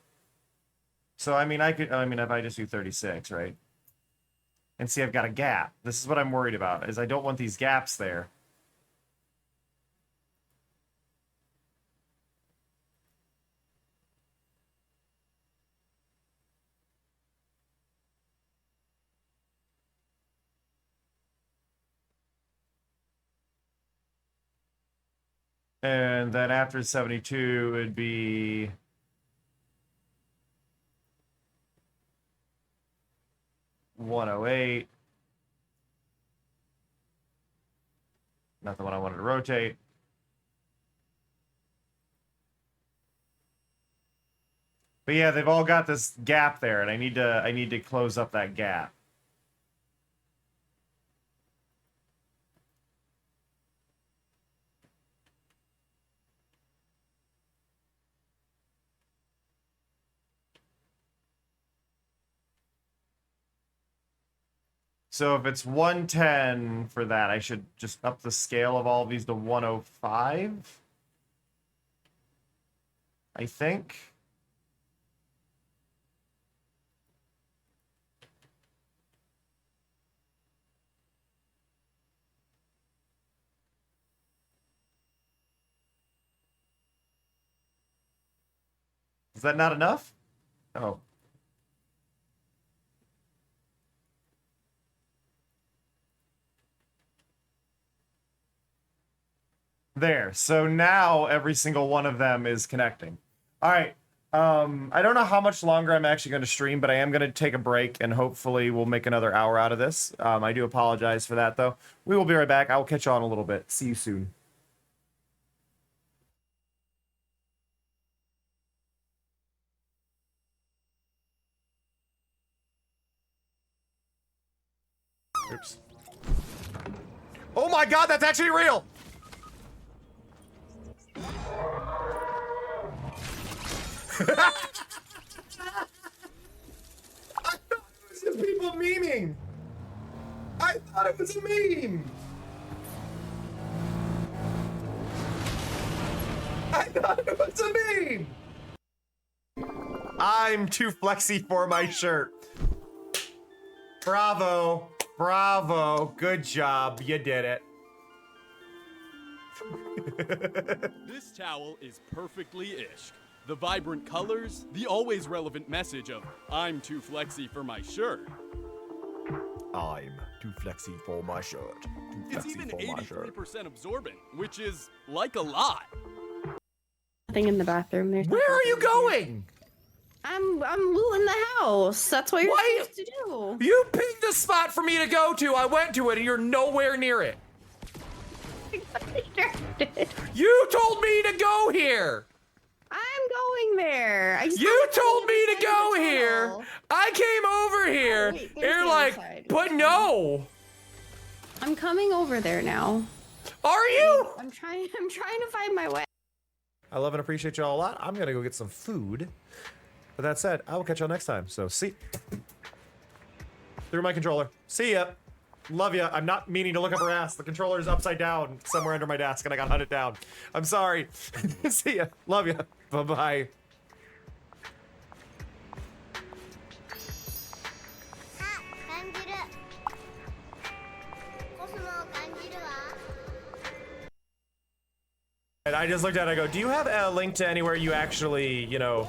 So, I mean, if I just do 36, right? And see, I've got a gap. This is what I'm worried about, is I don't want these gaps there. And then after 72, it would be... $108. Not the one I wanted to rotate. But yeah, they've all got this gap there, and I need to close up that gap. So if it's 110 for that, I should just up the scale of all of these to 105. I think. Is that not enough? Oh. There. So now every single one of them is connecting. All right. I don't know how much longer I'm actually going to stream, but I am going to take a break and hopefully we'll make another hour out of this. I do apologize for that though. We will be right back. I will catch you on a little bit. See you soon. Oops. Oh my god, that's actually real! I thought it was just people memeing! I thought it was a meme! I thought it was a meme! I'm too flexy for my shirt. Bravo. Bravo. Good job. You did it. This towel is perfectly ishk. The vibrant colors, the always relevant message of I'm too flexy for my shirt. I'm too flexy for my shirt. Too It's flexy even for my shirt. 83% absorbent, which is like a lot. Nothing in the bathroom. There's Where are you going? I'm looting the house. That's what you're Why- supposed to do. You picked a spot for me to go to. I went to it and you're nowhere near it. You told me to go here. I'm going there. You told me to go here. I came over here. wait, And you're there's the like, other side. but no. I'm coming over there now. Are you? I'm trying to find my way. I love and appreciate y'all a lot. I'm gonna go get some food. But that said, I will catch y'all next time. So see. Through my controller. See ya. Love ya. I'm not meaning to look up her ass. The controller is upside down somewhere under my desk and I got hunted down. I'm sorry. See ya. Love ya. Bye-bye. あ、感じる。コスモを感じるわ。 And I just looked at it, I go, do you have a link to anywhere you actually, you know,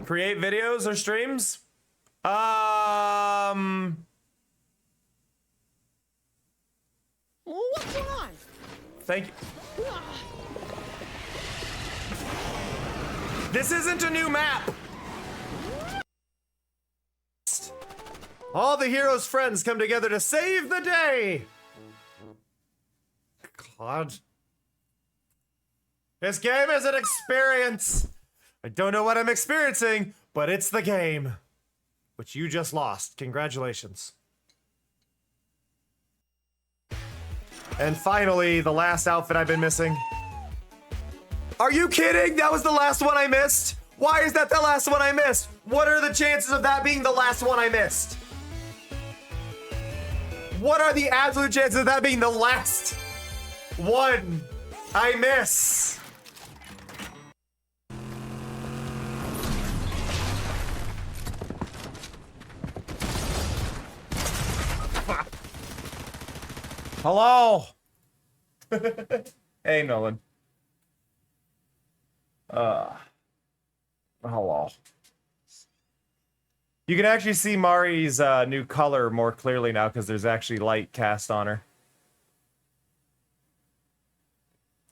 create videos or streams? What's going on? Thank you. This isn't a new map! All the heroes' friends come together to save the day! God. This game is an experience! I don't know what I'm experiencing, but it's the game. Which you just lost. Congratulations. And finally, the last outfit I've been missing. Are you kidding? That was the last one I missed? Why is that the last one I missed? What are the chances of that being the last one I missed? What are the absolute chances of that being the last one I miss? Hello? Hey, Nolan. Hello. You can actually see Mari's new color more clearly now because there's actually light cast on her.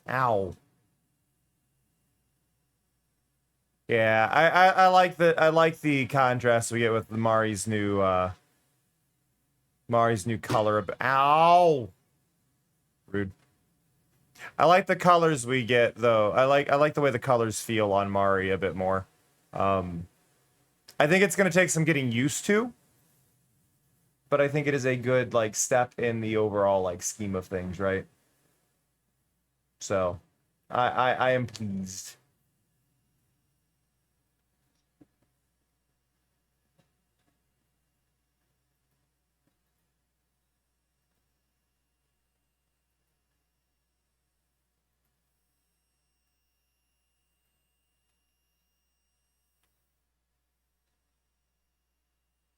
Ow. Yeah, I like the contrast we get with Mari's new color. Ow. Rude. I like the colors we get though. I like the way the colors feel on Mari a bit more. I think it's gonna take some getting used to, but I think it is a good like step in the overall like scheme of things, right? So, I am pleased.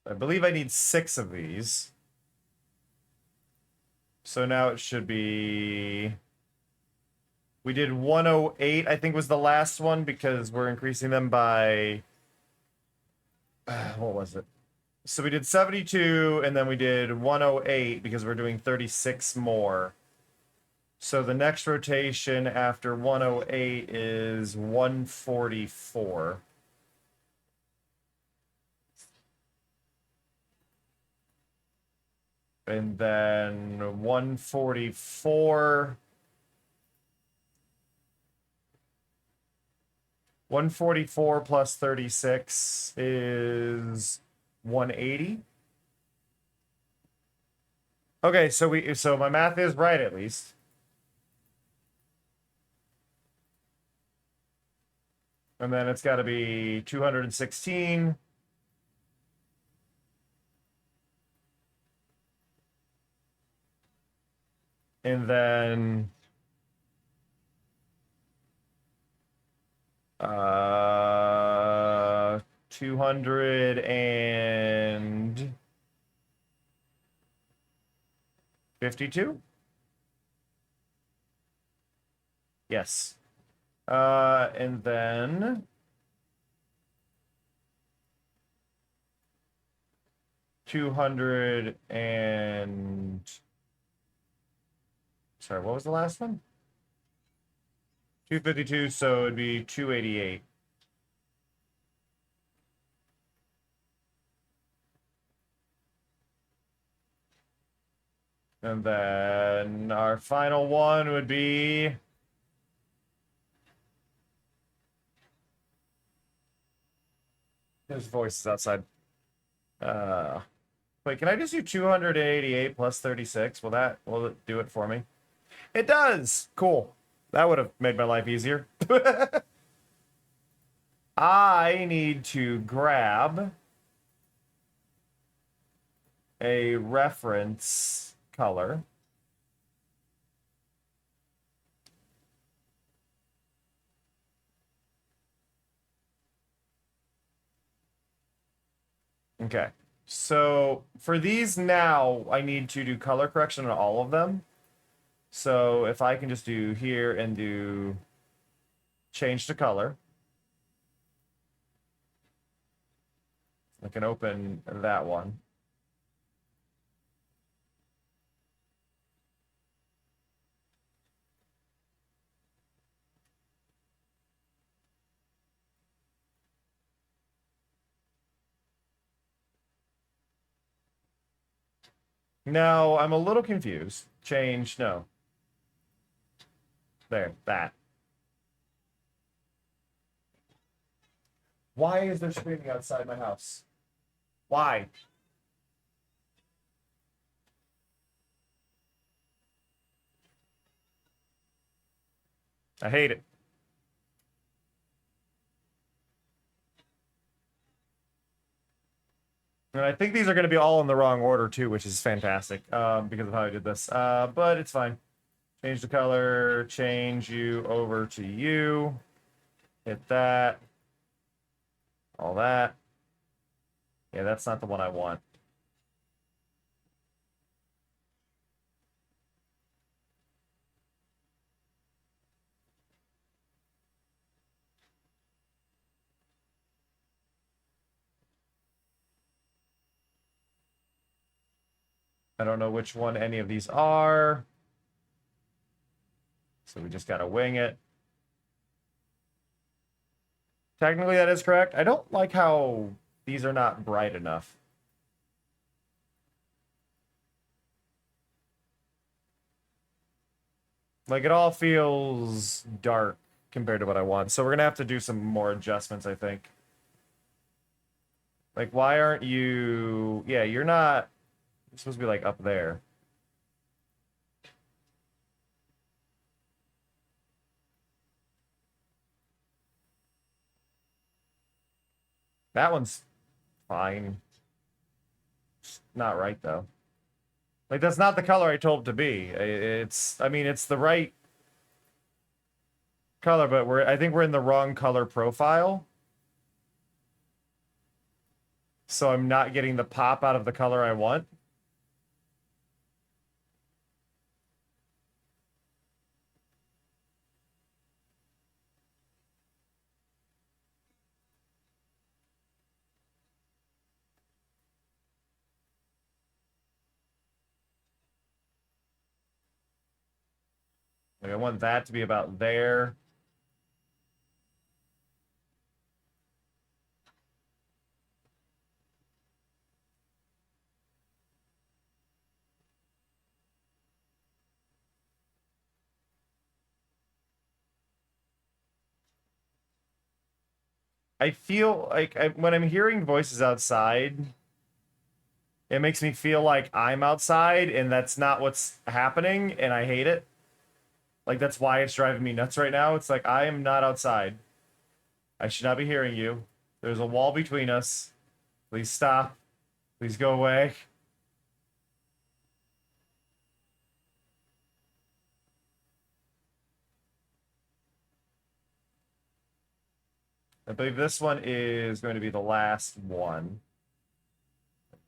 I believe I need 6 of these. So now it should be... We did 108, I think was the last one, because we're increasing them by... what was it? So we did 72, and then we did 108, because we're doing 36 more. So the next rotation after 108 is 144. And then 144. 144 plus 36 is 180. Okay, so my math is right at least. And then it's got to be 216. And then 252. Yes. And then 200 and... Sorry, what was the last one? 252, so it'd be 288. And then our final one would be... His voice is outside. Wait, can I just do 288 plus 36? Will it do it for me? It does! Cool. That would have made my life easier. I need to grab a reference color. Okay. So for these now, I need to do color correction on all of them. So if I can just do here and do change to color. I can open that one. Now, I'm a little confused. Change, no. There, that. Why is there screaming outside my house? Why? I hate it. And I think these are going to be all in the wrong order too, which is fantastic because of how I did this. But it's fine. Change the color, change you over to you. Hit that. All that. Yeah, that's not the one I want. I don't know which one any of these are. So we just gotta wing it. Technically that is correct. I don't like how these are not bright enough. Like it all feels dark compared to what I want. So we're gonna have to do some more adjustments, I think. Like why aren't you... Yeah, you're not... You're supposed to be like up there. That one's fine. It's not right though. Like that's not the color I told it to be. I mean, it's the right color, but I think we're in the wrong color profile. so I'm not getting the pop out of the color I want. Like I want that to be about there. I feel like when I'm hearing voices outside, it makes me feel like I'm outside, and that's not what's happening, and I hate it. Like, that's why it's driving me nuts right now. It's like, I am not outside. I should not be hearing you. There's a wall between us. Please stop. Please go away. I believe this one is going to be the last one.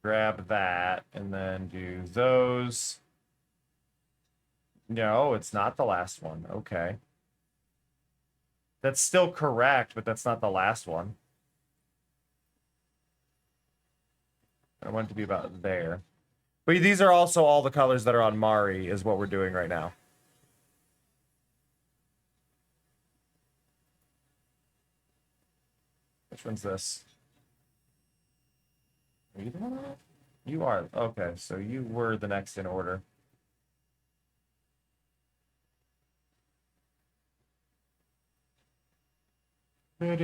Grab that and then do those. No, it's not the last one. Okay. That's still correct, but that's not the last one. I want it to be about there. But these are also all the colors that are on Mari, is what we're doing right now. Which one's this? Are you the one on it? You are. Okay, so you were the next in order. Okay.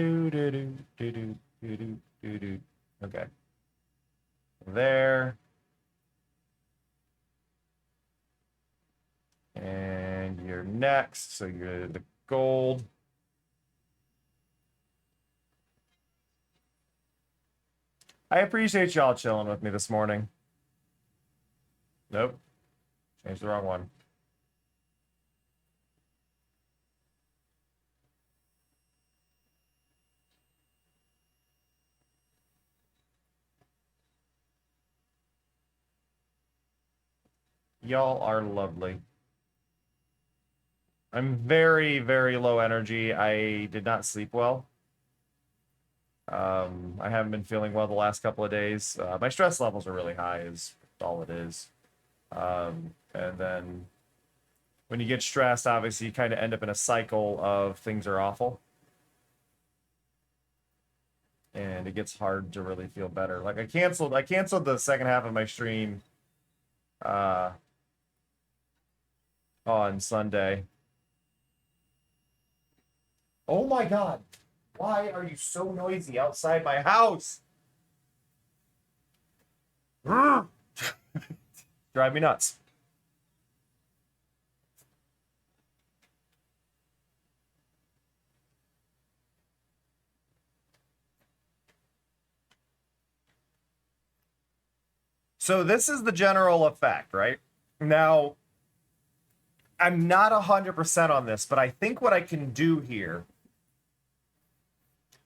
There. And you're next, so you're the gold. I appreciate y'all chilling with me this morning. Nope. Changed the wrong one. Y'all are lovely. I'm very, very low energy. I did not sleep well. I haven't been feeling well the last couple of days. My stress levels are really high, is all it is. And then when you get stressed, obviously you kind of end up in a cycle of things are awful. And it gets hard to really feel better. Like I canceled the second half of my stream on Sunday. Oh my God. Why are you so noisy outside my house? Drive me nuts. So this is the general effect, right? Now, I'm not 100% on this, but I think what I can do here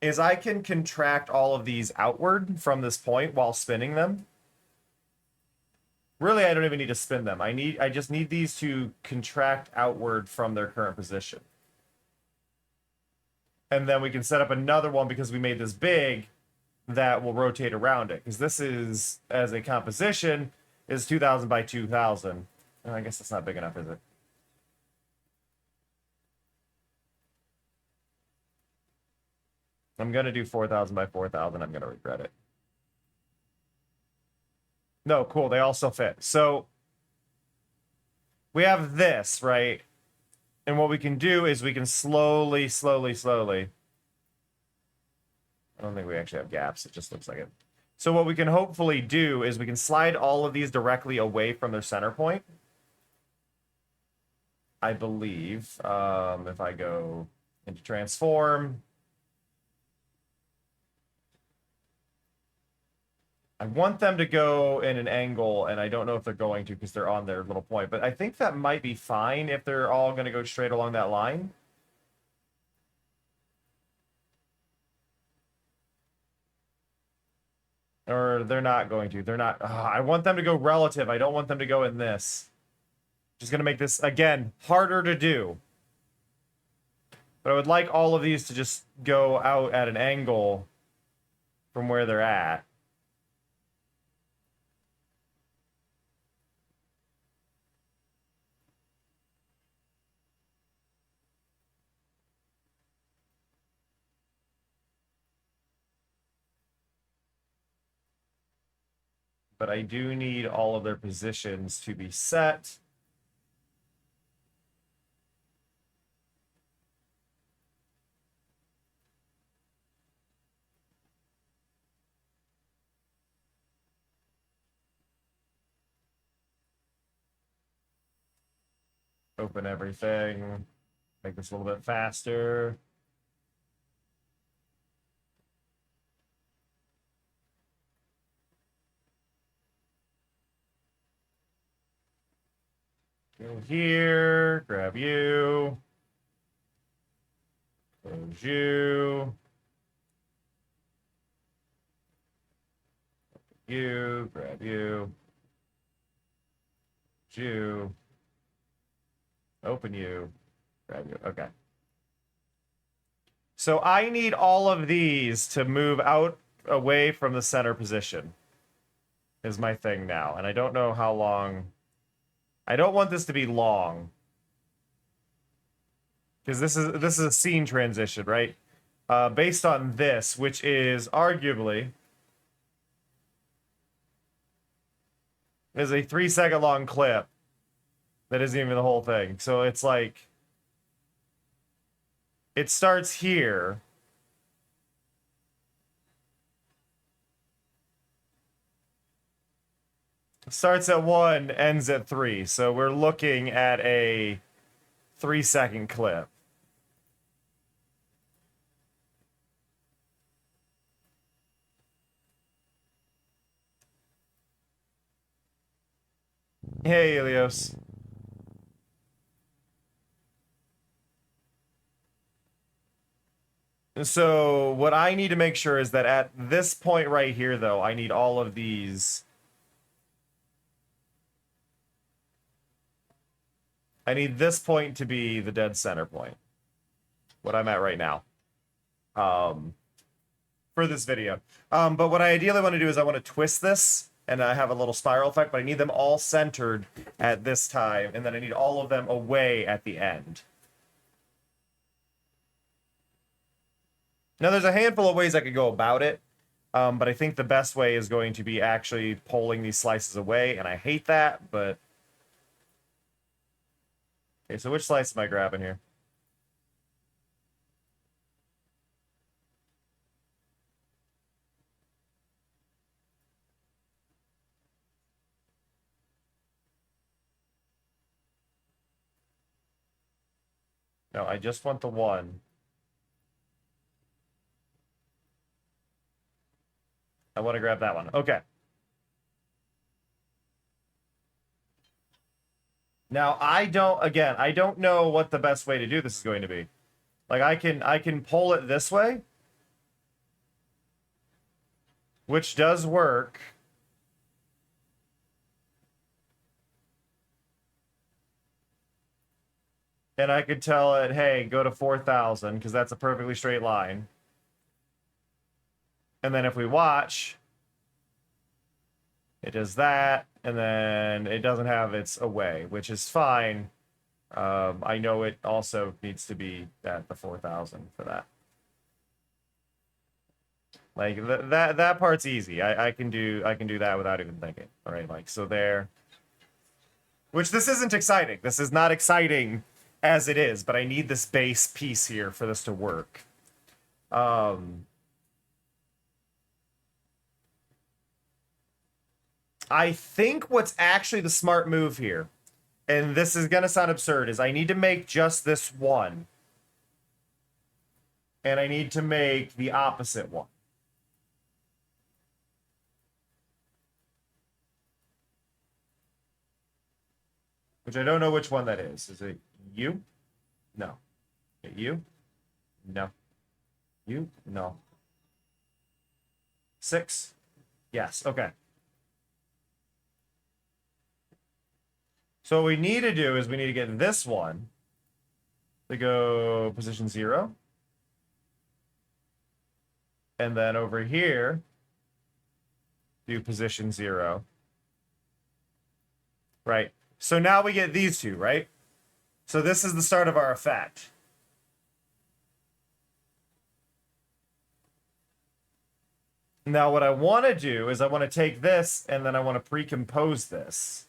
is I can contract all of these outward from this point while spinning them. Really, I don't even need to spin them. I just need these to contract outward from their current position. And then we can set up another one because we made this big that will rotate around it. Because this is, as a composition, is 2000 by 2000. I guess that's not big enough, is it? I'm going to do 4000 by 4000. I'm going to regret it. No, cool. They also fit. So we have this, right? And what we can do is we can slowly. I don't think we actually have gaps. It just looks like it. So what we can hopefully do is we can slide all of these directly away from their center point. I believe if I go into transform, I want them to go in an angle, and I don't know if they're going to because they're on their little point, but I think that might be fine if they're all going to go straight along that line. Or they're not going to. They're not. I want them to go relative. I don't want them to go in this. Just going to make this, again, harder to do. But I would like all of these to just go out at an angle from where they're at. But I do need all of their positions to be set. Open everything. Make this a little bit faster. Go here, grab you. Close you. You, grab you. You. Open you. Grab you. Okay. So I need all of these to move out away from the center position. Is my thing now. And I don't know how long. I don't want this to be long. Because this is a scene transition, right? Based on this, which is arguably is a 3-second long clip that isn't even the whole thing. So it's like it starts here. Starts at 1, ends at 3. So we're looking at a 3-second clip. Hey, Ilios. So what I need to make sure is that at this point right here, though, I need all of these. I need this point to be the dead center point. What I'm at right now. For this video. But what I ideally want to do is I want to twist this, and I have a little spiral effect, but I need them all centered at this time, and then I need all of them away at the end. Now, there's a handful of ways I could go about it, but I think the best way is going to be actually pulling these slices away, and I hate that, but... Okay, so which slice am I grabbing here? No, I just want the one. I want to grab that one. Okay. Now, I don't know what the best way to do this is going to be. Like, I can pull it this way, which does work. And I could tell it, hey, go to 4,000, because that's a perfectly straight line. And then if we watch, it does that, and then it doesn't have its away, which is fine. I know it also needs to be at the 4,000 for that. Like that part's easy. I can do that without even thinking. All right, like so there. Which this isn't exciting. This is not exciting as it is, but I need this base piece here for this to work. I think what's actually the smart move here, and this is going to sound absurd, is I need to make just this one. And I need to make the opposite one. Which I don't know which one that is. Is it you? No. You? No. You? No. 6? Yes, okay. So what we need to do is we need to get this one to go position 0. And then over here, do position 0. Right. So now we get these two, right? So this is the start of our effect. Now what I want to do is I want to take this and then I want to pre-compose this.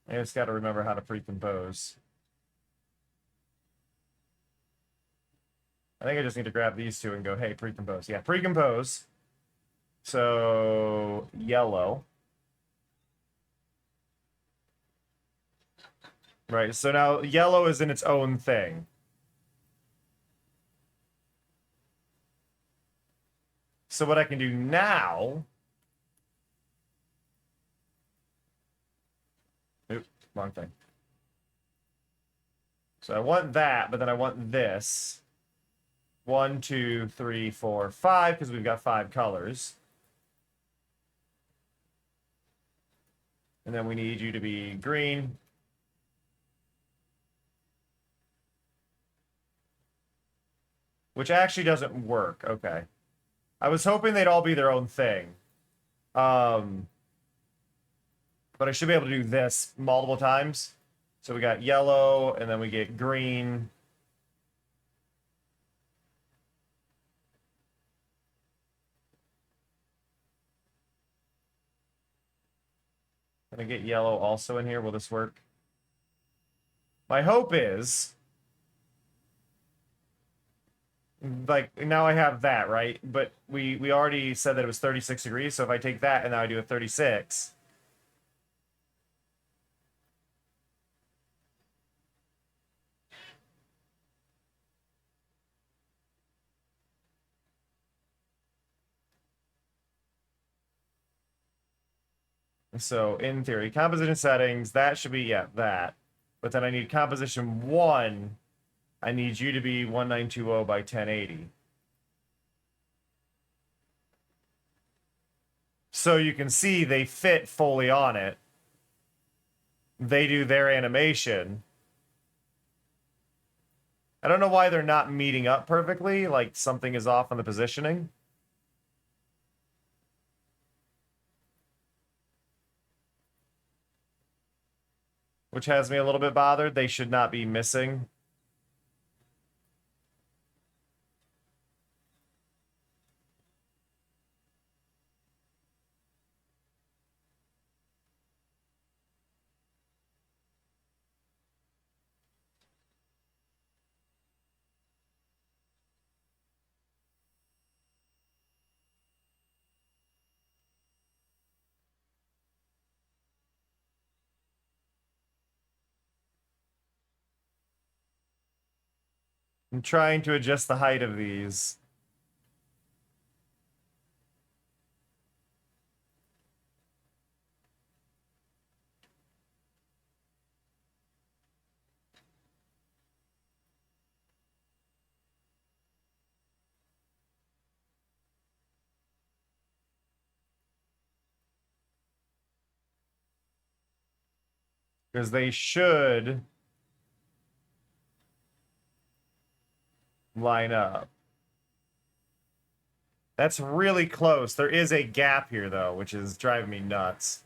I just got to remember how to pre-compose. I think I just need to grab these two and go, hey, pre-compose. Yeah, pre-compose. So, yellow. Right, so now yellow is in its own thing. So what I can do now... Oop, wrong thing. So I want that, but then I want this. 1, 2, 3, 4, 5, because we've got 5 colors. And then we need you to be green. Which actually doesn't work. Okay. I was hoping they'd all be their own thing. But I should be able to do this multiple times. So we got yellow, and then we get green. Can I get yellow also in here? Will this work? My hope is... like, now I have that, right? But we already said that it was 36 degrees, so if I take that and now I do a 36... So, in theory, composition settings, that should be, yeah, that. But then I need composition 1. I need you to be 1920 by 1080. So you can see they fit fully on it. They do their animation. I don't know why they're not meeting up perfectly, like something is off on the positioning. Which has me a little bit bothered. They should not be missing. I'm trying to adjust the height of these. Because they should line up. That's really close. There is a gap here, though, which is driving me nuts.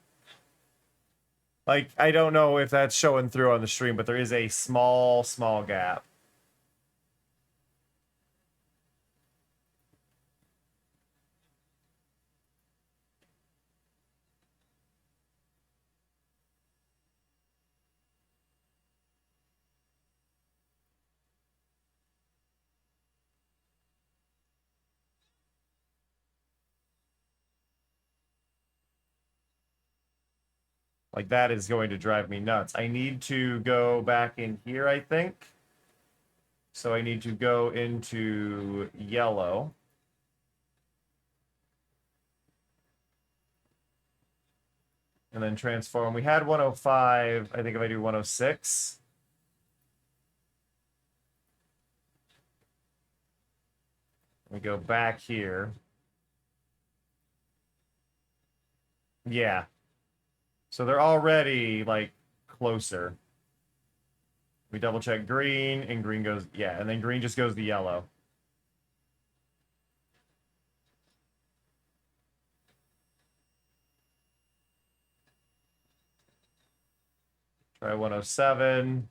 Like, I don't know if that's showing through on the stream, but there is a small, small gap. Like, that is going to drive me nuts. I need to go back in here, I think. So I need to go into yellow. And then transform. We had 105. I think if I do 106. We go back here. Yeah. So they're already, like, closer. We double check green, and green goes, yeah, and then green just goes to yellow. Try 107.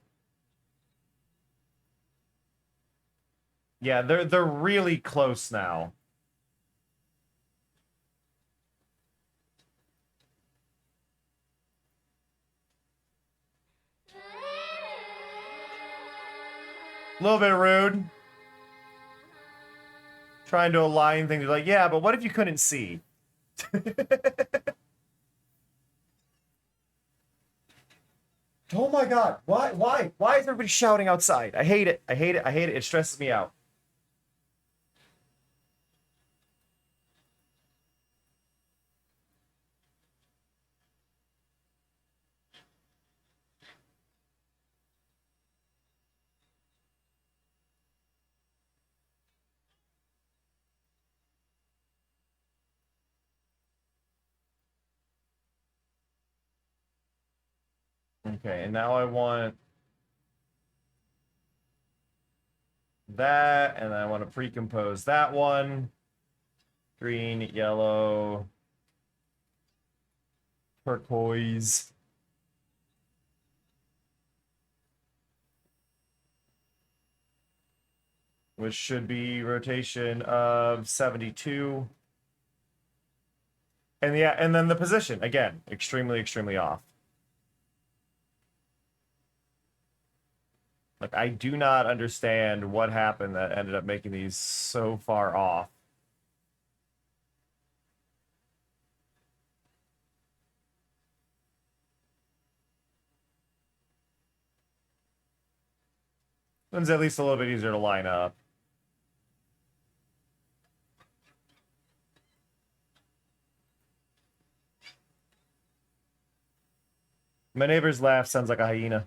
Yeah, they're really close now. A little bit rude. Trying to align things. Like, yeah, but what if you couldn't see? Oh my god. Why is everybody shouting outside? I hate it. I hate it. I hate it. It stresses me out. Okay, and now I want that, and I want to pre-compose that one. Green, yellow, turquoise. Which should be rotation of 72. And yeah, and then the position, again, extremely, extremely off. Like, I do not understand what happened that ended up making these so far off. One's at least a little bit easier to line up. My neighbor's laugh sounds like a hyena.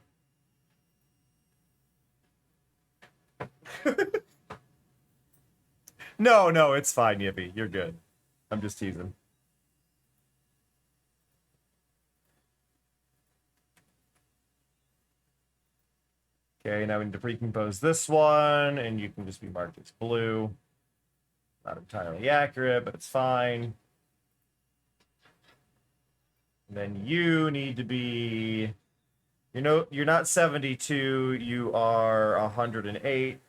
No, it's fine, Yippee. You're good. I'm just teasing. Okay, now we need to pre-compose this one, and you can just be marked as blue. Not entirely accurate, but it's fine. And then you need to be... you're not 72, you are 108.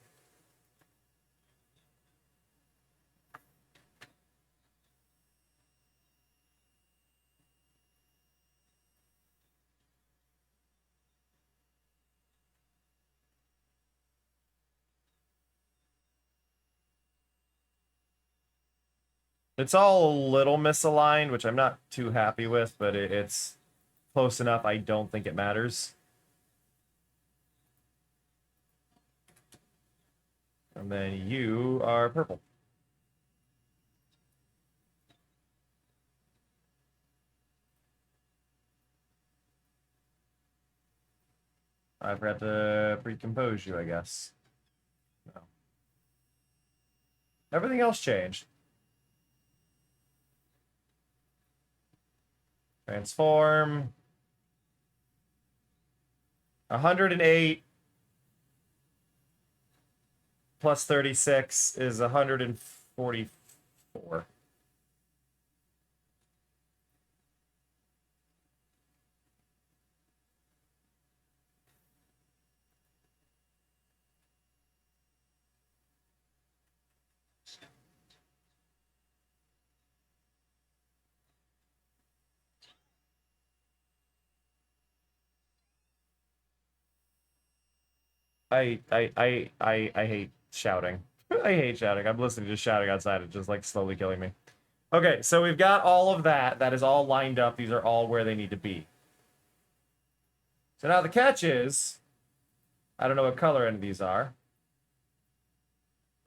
It's all a little misaligned, which I'm not too happy with, but it's close enough. I don't think it matters. And then you are purple. I forgot to pre-compose you, I guess. No. Everything else changed. Transform. 108 plus 36 is 144. I hate shouting. I hate shouting. I'm listening to shouting outside. It's just like slowly killing me. Okay, so we've got all of that. That is all lined up. These are all where they need to be. So now the catch is, I don't know what color any of these are,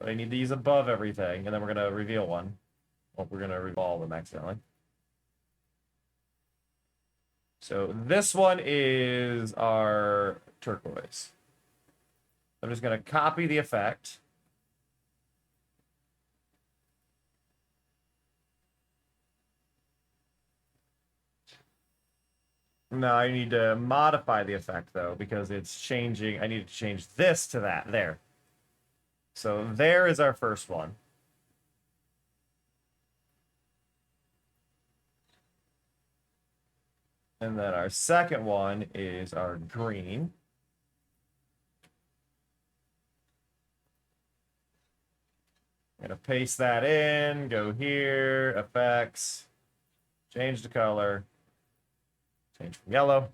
but I need these above everything, and then we're going to reveal one. Well, we're going to reveal all of them accidentally. So this one is our turquoise. I'm just going to copy the effect. No, I need to modify the effect, though, because it's changing. I need to change this to that. There. So there is our first one. And then our second one is our green. I'm going to paste that in, go here, effects, change the color, change from yellow.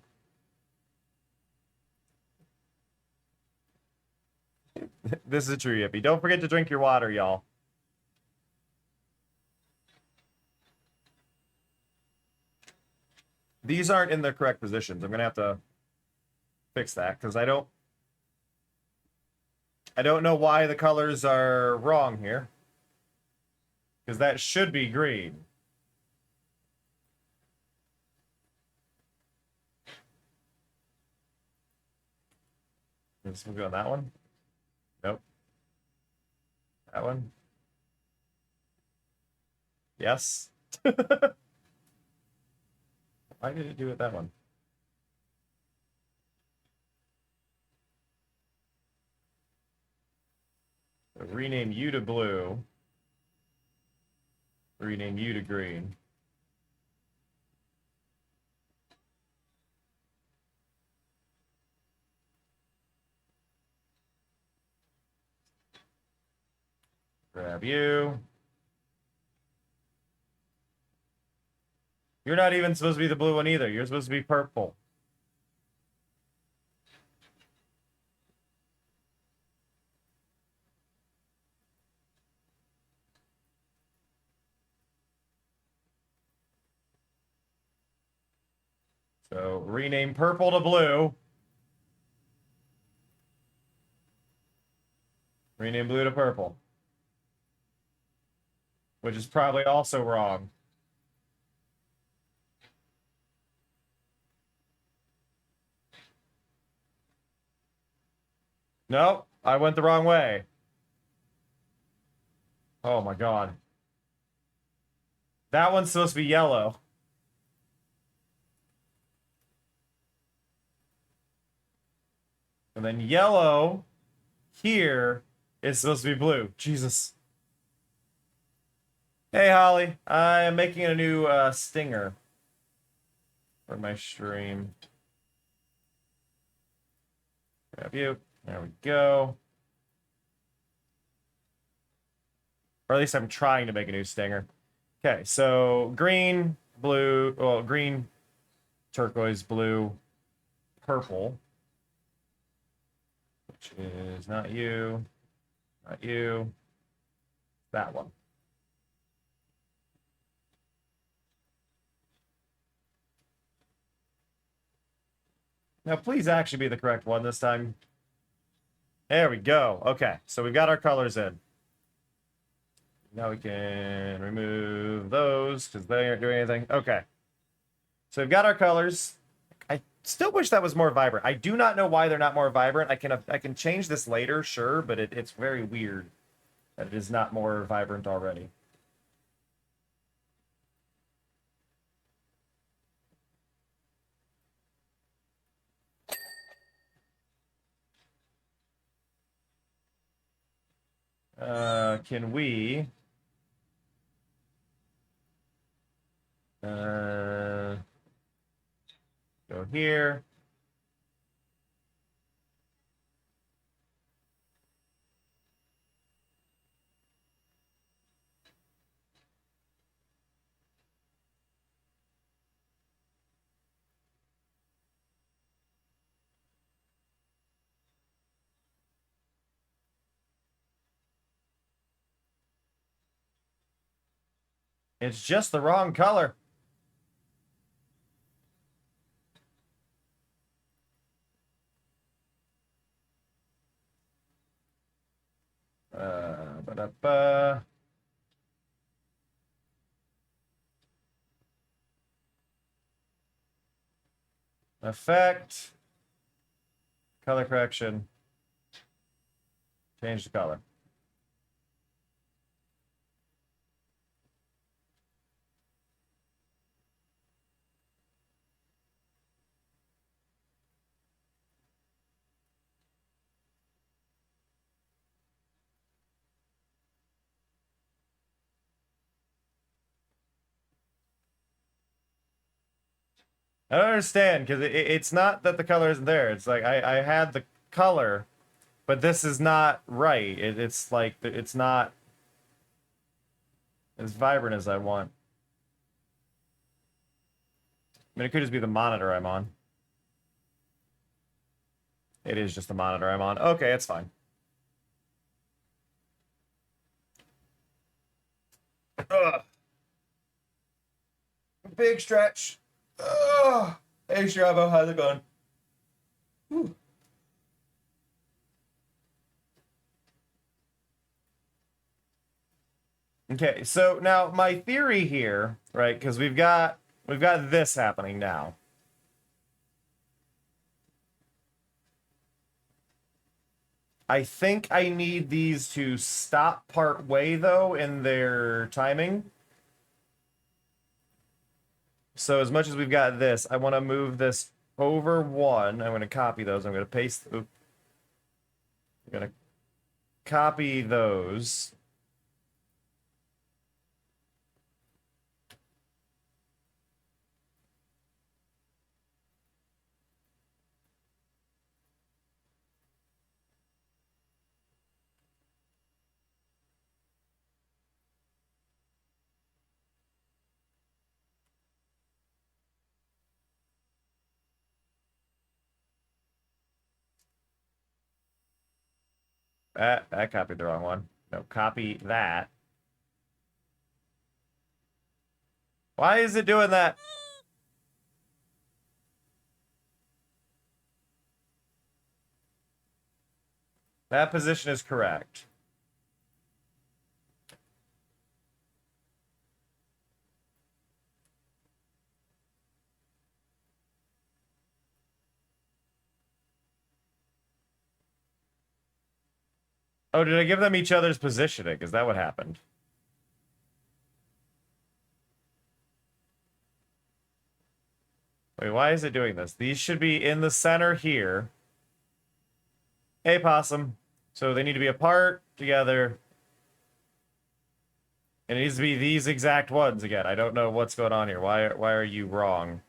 This is a true yippee. Don't forget to drink your water, y'all. These aren't in their correct positions. I'm going to have to fix that because I don't know why the colors are wrong here. Because that should be green. This will go on that one. Nope. That one. Yes. Why did it do it that one? So rename you to blue. Rename you to green. Grab you. You're not even supposed to be the blue one either. You're supposed to be purple. So rename purple to blue. Rename blue to purple. Which is probably also wrong. Nope, I went the wrong way. Oh my god. That one's supposed to be yellow. And then yellow here is supposed to be blue. Jesus. Hey, Holly. I am making a new stinger for my stream. Grab you. There we go. Or at least I'm trying to make a new stinger. Okay, so green, blue, well, green, turquoise, blue, purple. Which is not you, not you, that one. Now, please actually be the correct one this time. There we go. Okay, so we've got our colors in. Now we can remove those because they aren't doing anything. Okay. So we've got our colors. I still wish that was more vibrant. I do not know why they're not more vibrant. I can change this later, sure, but it's very weird that it is not more vibrant already. Can we go here? It's just the wrong color. Ba-da-ba. Effect. Color correction. Change the color. I don't understand, because it's not that the color isn't there. It's like I had the color, but this is not right. It's like it's not as vibrant as I want. I mean, it could just be the monitor I'm on. It is just the monitor I'm on. Okay, it's fine. Ugh. Big stretch. Ugh. Hey, Strabo, how's it going? Whew. Okay, so now my theory here, right? Because we've got this happening now. I think I need these to stop part way though in their timing. So as much as we've got this, I want to move this over one. I'm going to copy those. I'm going to paste. I'm going to copy those. I copied the wrong one. No, copy that. Why is it doing that? That position is correct. Oh, did I give them each other's positioning? Is that what happened? Wait, why is it doing this? These should be in the center here. Hey, Possum. So they need to be apart together. And it needs to be these exact ones again. I don't know what's going on here. Why are you wrong?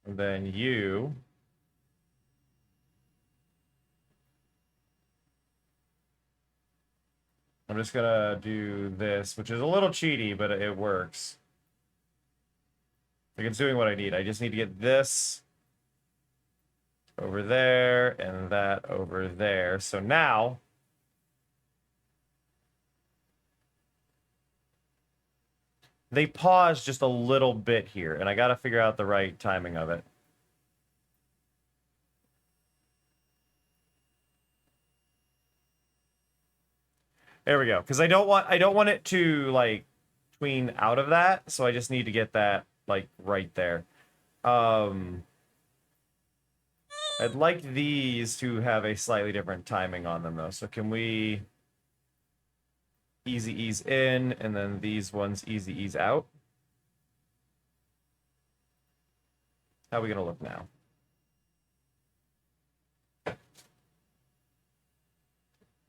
And then you. I'm just gonna do this, which is a little cheaty, but it works. Like, it's doing what I need. I just need to get this over there and that over there. So now they pause just a little bit here, and I got to figure out the right timing of it. There we go. Because I don't want it to like tween out of that, so I just need to get that like right there. I'd like these to have a slightly different timing on them though. So can we easy ease in, and then these ones easy ease out? How are we gonna look now?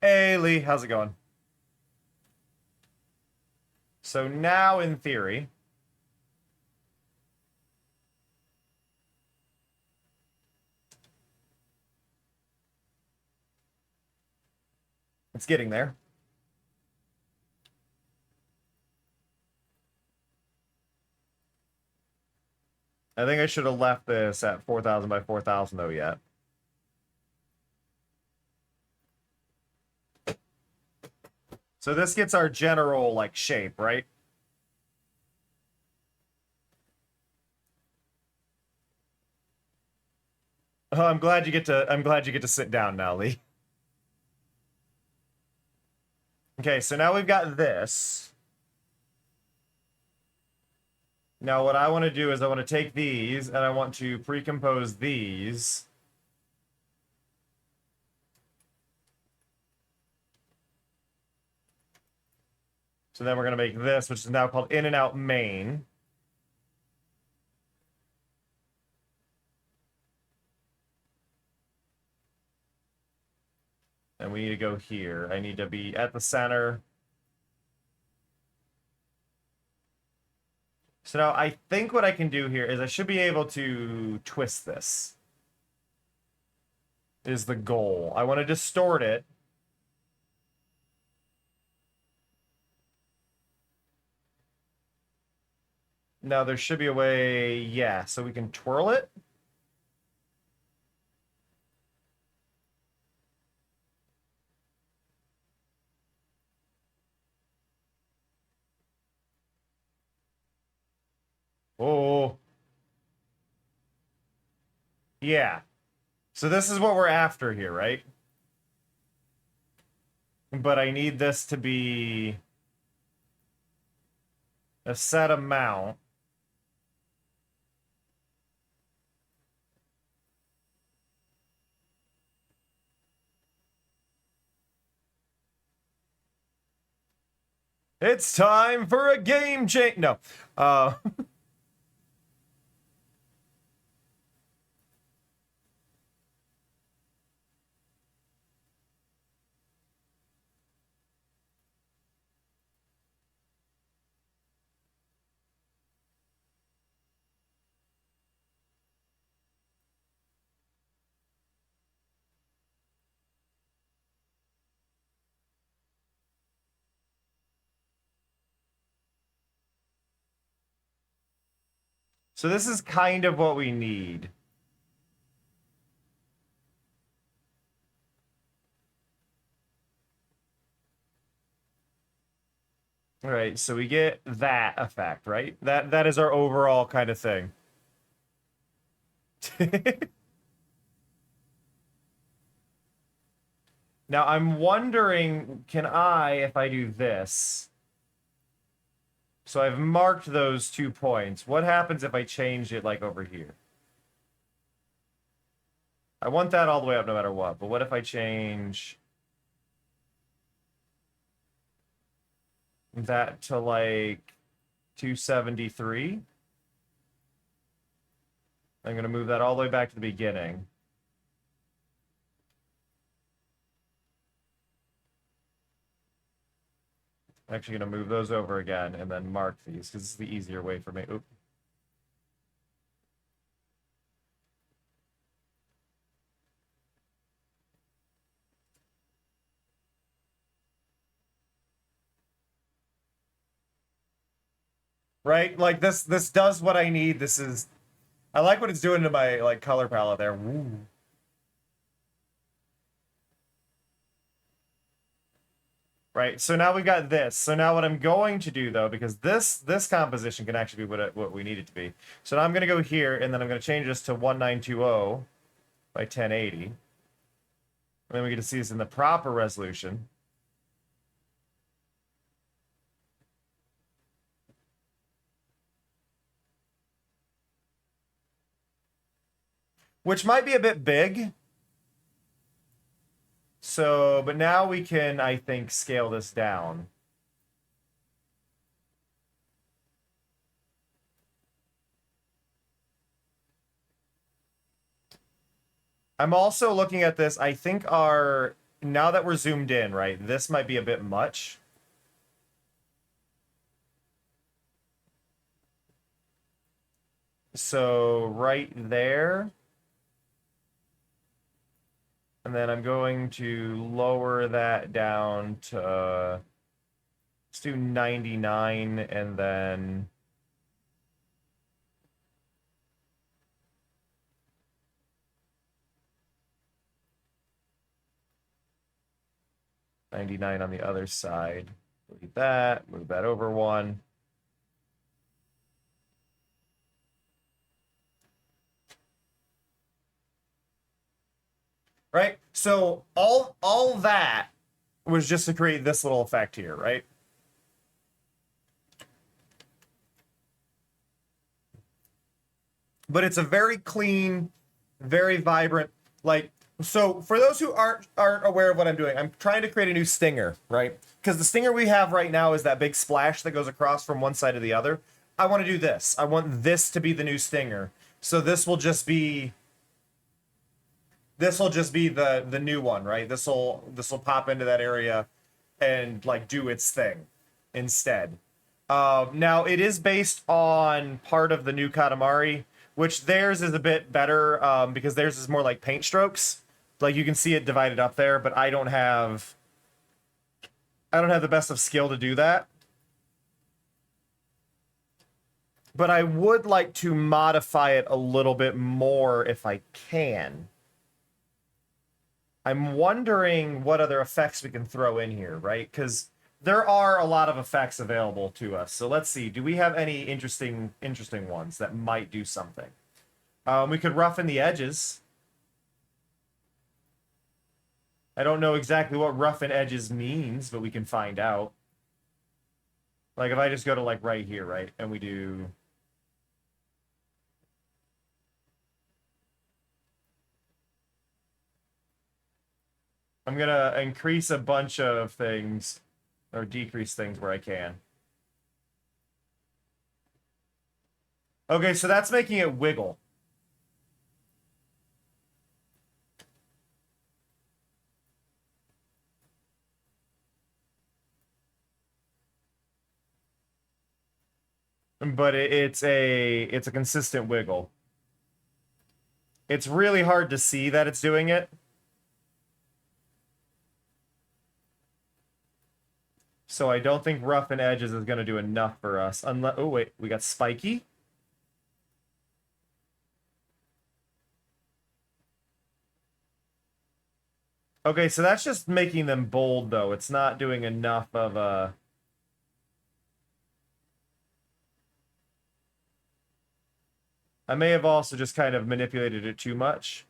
Hey Lee, how's it going? So now in theory, it's getting there. I think I should have left this at 4,000 by 4,000 though yet. So this gets our general like shape, right? Oh, I'm glad you get to sit down now, Lee. Okay, so now we've got this. Now what I want to do is I want to take these and I want to pre-compose these. So then we're going to make this, which is now called in and out main. And we need to go here. I need to be at the center. So now I think what I can do here is I should be able to twist this. Is the goal. I want to distort it. Now there should be a way, yeah, so we can twirl it. Oh. Yeah. So this is what we're after here, right? But I need this to be a set amount. It's time for a game change. No. So this is kind of what we need. All right, so we get that effect, right? That is our overall kind of thing. Now I'm wondering, can I, if I do this? So I've marked those 2 points. What happens if I change it like over here? I want that all the way up no matter what, but what if I change that to like 273? I'm going to move that all the way back to the beginning. I'm actually going to move those over again and then mark these because this is the easier way for me. Oop. Right? Like this does what I need. This is, I like what it's doing to my like color palette there. Woo. Right, so now we've got this. So now what I'm going to do, though, because this composition can actually be what we need it to be. So now I'm going to go here, and then I'm going to change this to 1920 by 1080. And then we get to see this in the proper resolution. Which might be a bit big. So, but now we can, I think, scale this down. I'm also looking at this, I think now that we're zoomed in, right, this might be a bit much. So, right there. And then I'm going to lower that down to, let's do 99 and then 99 on the other side. Delete that. Move that over one. Right? So all that was just to create this little effect here, right? But it's a very clean, very vibrant, like, so for those who aren't aware of what I'm doing, I'm trying to create a new stinger, right? Because the stinger we have right now is that big splash that goes across from one side to the other. I want to do this. I want this to be the new stinger. So this will just be the new one, right? This will pop into that area and like do its thing instead. Now it is based on part of the new Katamari, which theirs is a bit better because theirs is more like paint strokes. Like you can see it divided up there, but I don't have the best of skill to do that. But I would like to modify it a little bit more if I can. I'm wondering what other effects we can throw in here, right? Because there are a lot of effects available to us. So let's see. Do we have any interesting ones that might do something? We could roughen the edges. I don't know exactly what roughen edges means, but we can find out. Like if I just go to like right here, right? And we do... I'm going to increase a bunch of things, or decrease things where I can. Okay, so that's making it wiggle. But it's a consistent wiggle. It's really hard to see that it's doing it. So I don't think rough and edges is going to do enough for us. Unless, oh wait, we got spiky. Okay, so that's just making them bold though. It's not doing enough of a... I may have also just kind of manipulated it too much.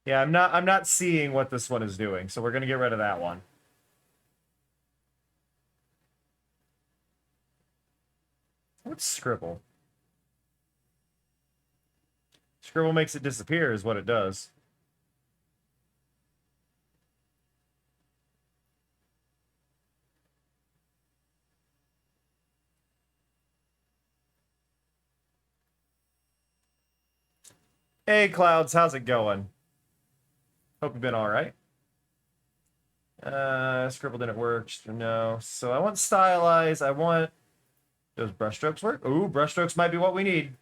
Yeah, I'm not seeing what this one is doing, so we're gonna get rid of that one. What's scribble? Scribble makes it disappear is what it does. Hey Clouds, how's it going? Hope you've been alright. Scribble didn't work. No. So I want stylize. I want... Does brushstrokes work? Ooh, brushstrokes might be what we need.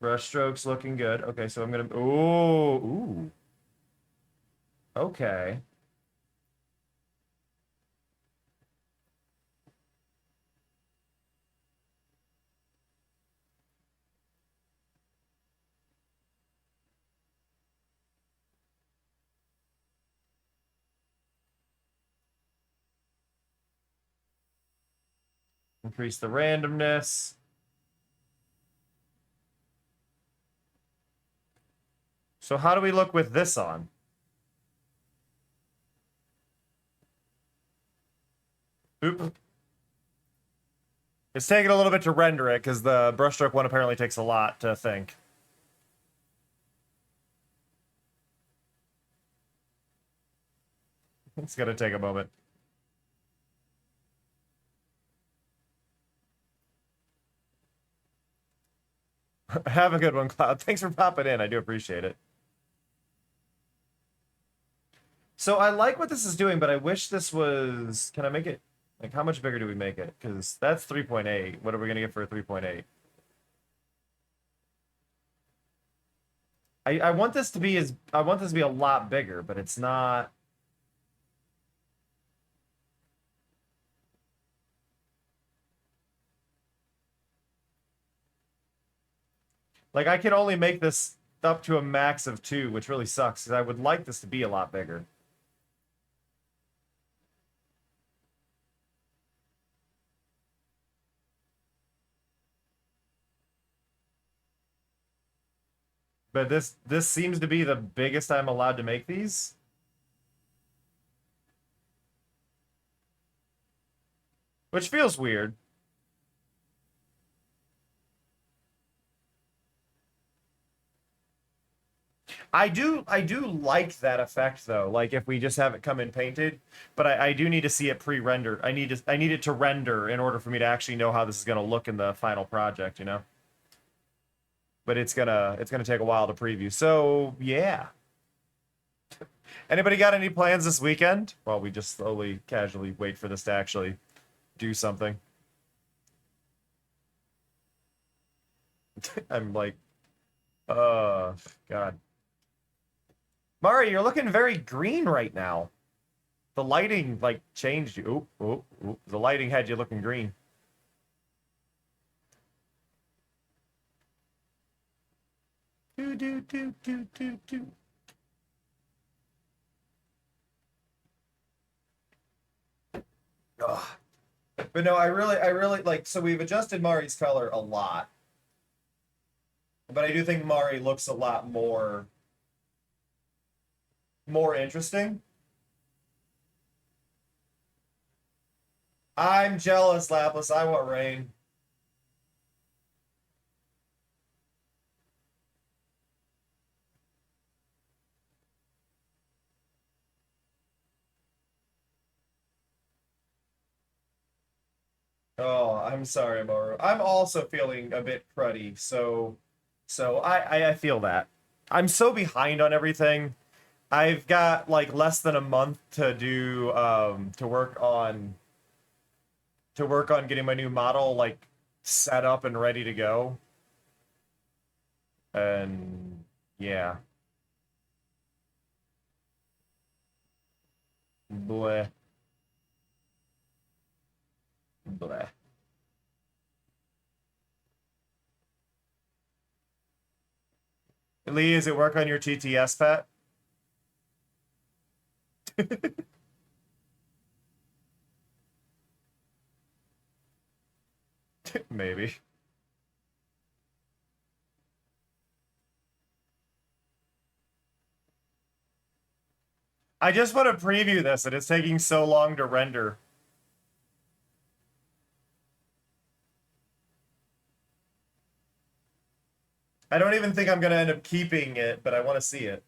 Brushstrokes looking good. Okay, so I'm gonna... Ooh. Okay. Increase the randomness. So how do we look with this on? Oop. It's taking a little bit to render it because the brushstroke one apparently takes a lot to think. It's gonna take a moment. Have a good one, Cloud. Thanks for popping in. I do appreciate it. So I like what this is doing, but I wish this was... Can I make it... Like, how much bigger do we make it? Because that's 3.8. What are we going to get for a 3.8? I want this to be a lot bigger, but it's not. Like, I can only make this up to a max of 2, which really sucks, because I would like this to be a lot bigger. But this seems to be the biggest I'm allowed to make these. Which feels weird. I do like that effect though. Like if we just have it come in painted, but I do need to see it pre-rendered. I need it to render in order for me to actually know how this is gonna look in the final project, you know? But it's gonna take a while to preview. So yeah. Anybody got any plans this weekend? Well, we just slowly, casually wait for this to actually do something. I'm like, God. Mari, you're looking very green right now. The lighting, like, changed you. Oop. The lighting had you looking green. Do. Ugh. But no, I really like, so we've adjusted Mari's color a lot. But I do think Mari looks a lot more interesting. I'm jealous, Lapis. I want rain. Oh, I'm sorry, Maru. I'm also feeling a bit cruddy, so I feel that. I'm so behind on everything. I've got like less than a month to do to work on getting my new model like set up and ready to go. And yeah. Bleh. Bleh. Lee, is it work on your TTS, Pat? Maybe. I just want to preview this, and it's taking so long to render. I don't even think I'm going to end up keeping it, but I want to see it.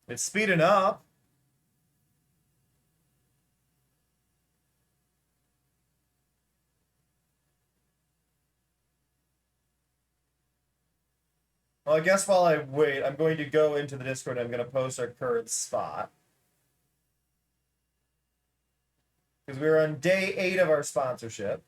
It's speeding up. Well, I guess while I wait, I'm going to go into the Discord and I'm going to post our current spot. Because we're on day 8 of our sponsorship.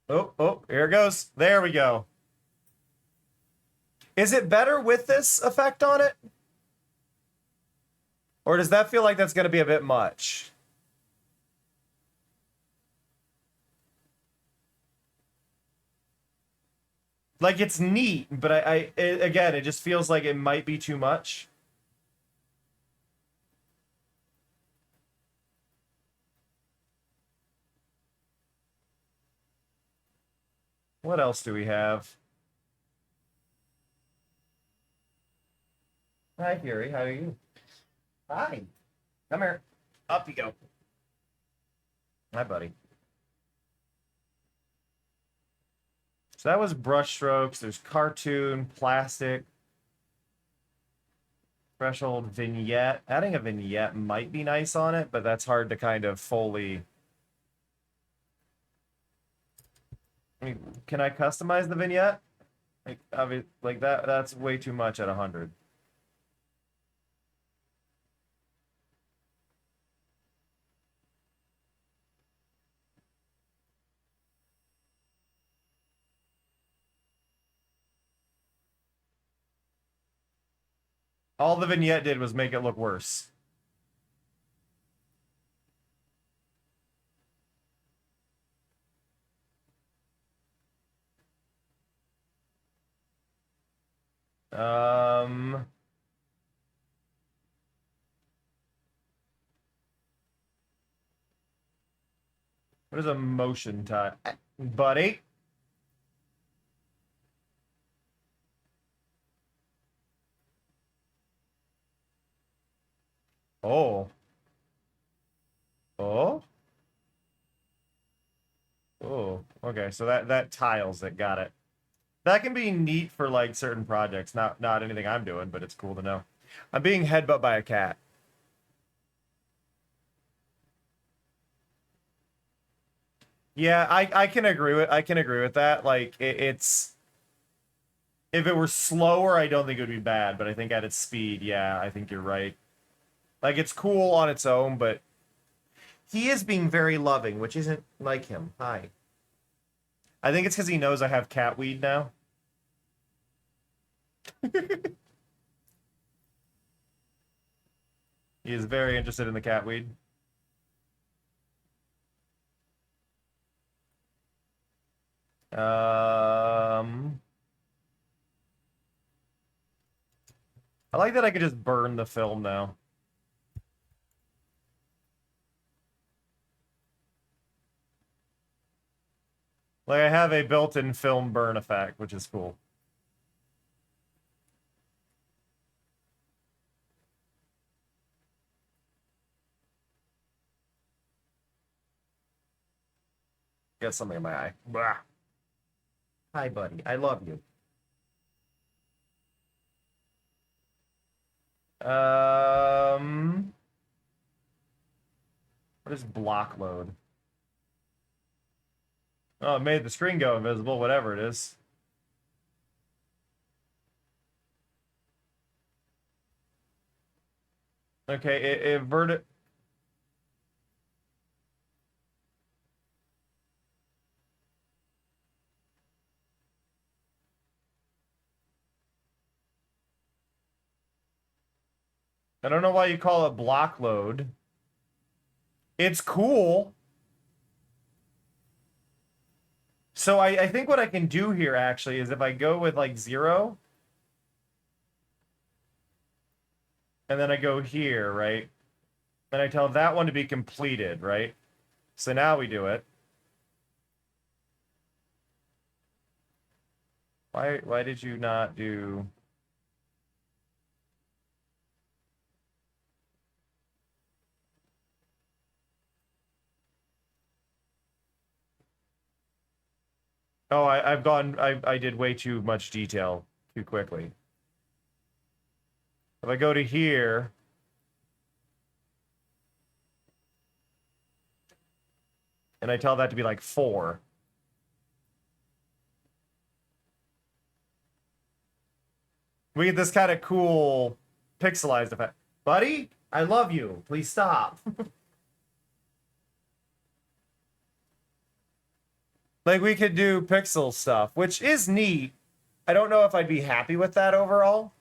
Oh, here it goes. There we go. Is it better with this effect on it? Or does that feel like that's going to be a bit much? Like, it's neat, but again, it just feels like it might be too much. What else do we have? Hi, Fury. How are you? Hi. Come here. Up you go. Hi, buddy. So that was brush strokes. There's cartoon, plastic, threshold, vignette. Adding a vignette might be nice on it, but that's hard to kind of fully I mean, can I customize the vignette? Like that's way too much at 100. All the vignette did was make it look worse. Um, what is a motion type? Buddy? Oh. Oh? Oh, okay. So that tiles it. Got it. That can be neat for like certain projects. Not anything I'm doing, but it's cool to know. I'm being headbutt by a cat. Yeah, I can agree with that. Like it's if it were slower, I don't think it would be bad, but I think at its speed, yeah, I think you're right. Like it's cool on its own, but he is being very loving, which isn't like him. Hi. I think it's because he knows I have cat weed now. He is very interested in the cat weed. I like that I could just burn the film now. Like I have a built-in film burn effect, which is cool. Got something in my eye. Blah. Hi, buddy. I love you. What is block load? Oh, it made the screen go invisible, whatever it is. Okay, it inverted. I don't know why you call it block load. It's cool. So I think what I can do here actually is if I go with like 0 and then I go here, right? Then I tell that one to be completed, right? So now we do it. Why did you not do... Oh, I did way too much detail too quickly. If I go to here, and I tell that to be like 4. We get this kind of cool pixelized effect. Buddy, I love you. Please stop. Like, we could do pixel stuff, which is neat. I don't know if I'd be happy with that overall.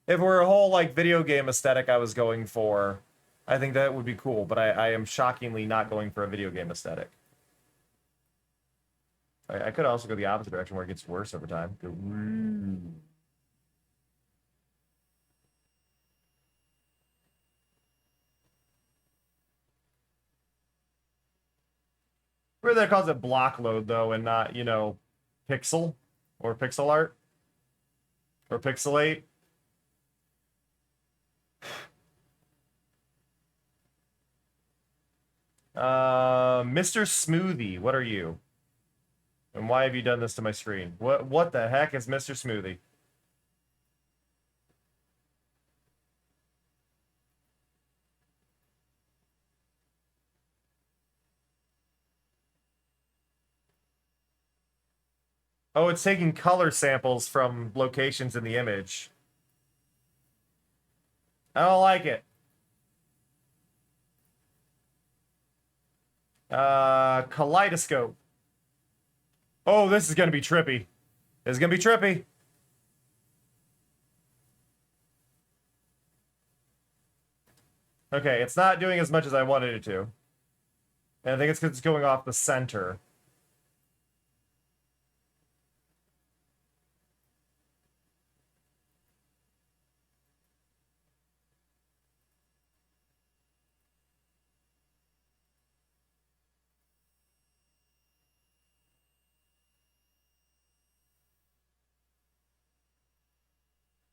If we're a whole, like, video game aesthetic I was going for, I think that would be cool, but I am shockingly not going for a video game aesthetic. I could also go the opposite direction where it gets worse over time. Go, where that calls it block load, though, and not, you know, pixel or pixel art or pixelate. Mr. Smoothie, what are you? And why have you done this to my screen? What the heck is Mr. Smoothie? Oh, it's taking color samples from locations in the image. I don't like it. Kaleidoscope. Oh, this is gonna be trippy. This is gonna be trippy. Okay, it's not doing as much as I wanted it to. And I think it's because it's going off the center.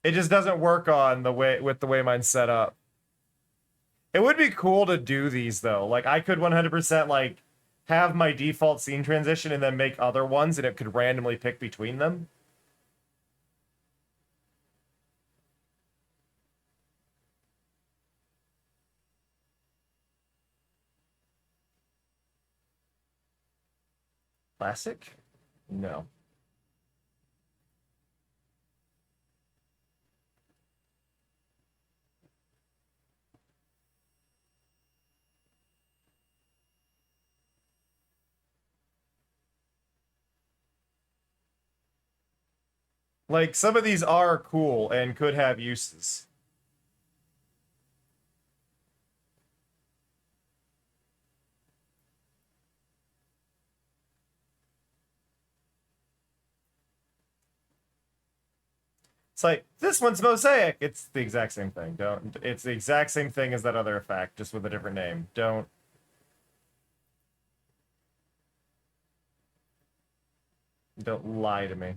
It just doesn't work on the way with the way mine's set up. It would be cool to do these though. Like I could 100% like have my default scene transition and then make other ones and it could randomly pick between them. Classic? No. Like, some of these are cool and could have uses. It's like, this one's mosaic. It's the exact same thing. It's the exact same thing as that other effect, just with a different name. Don't lie to me.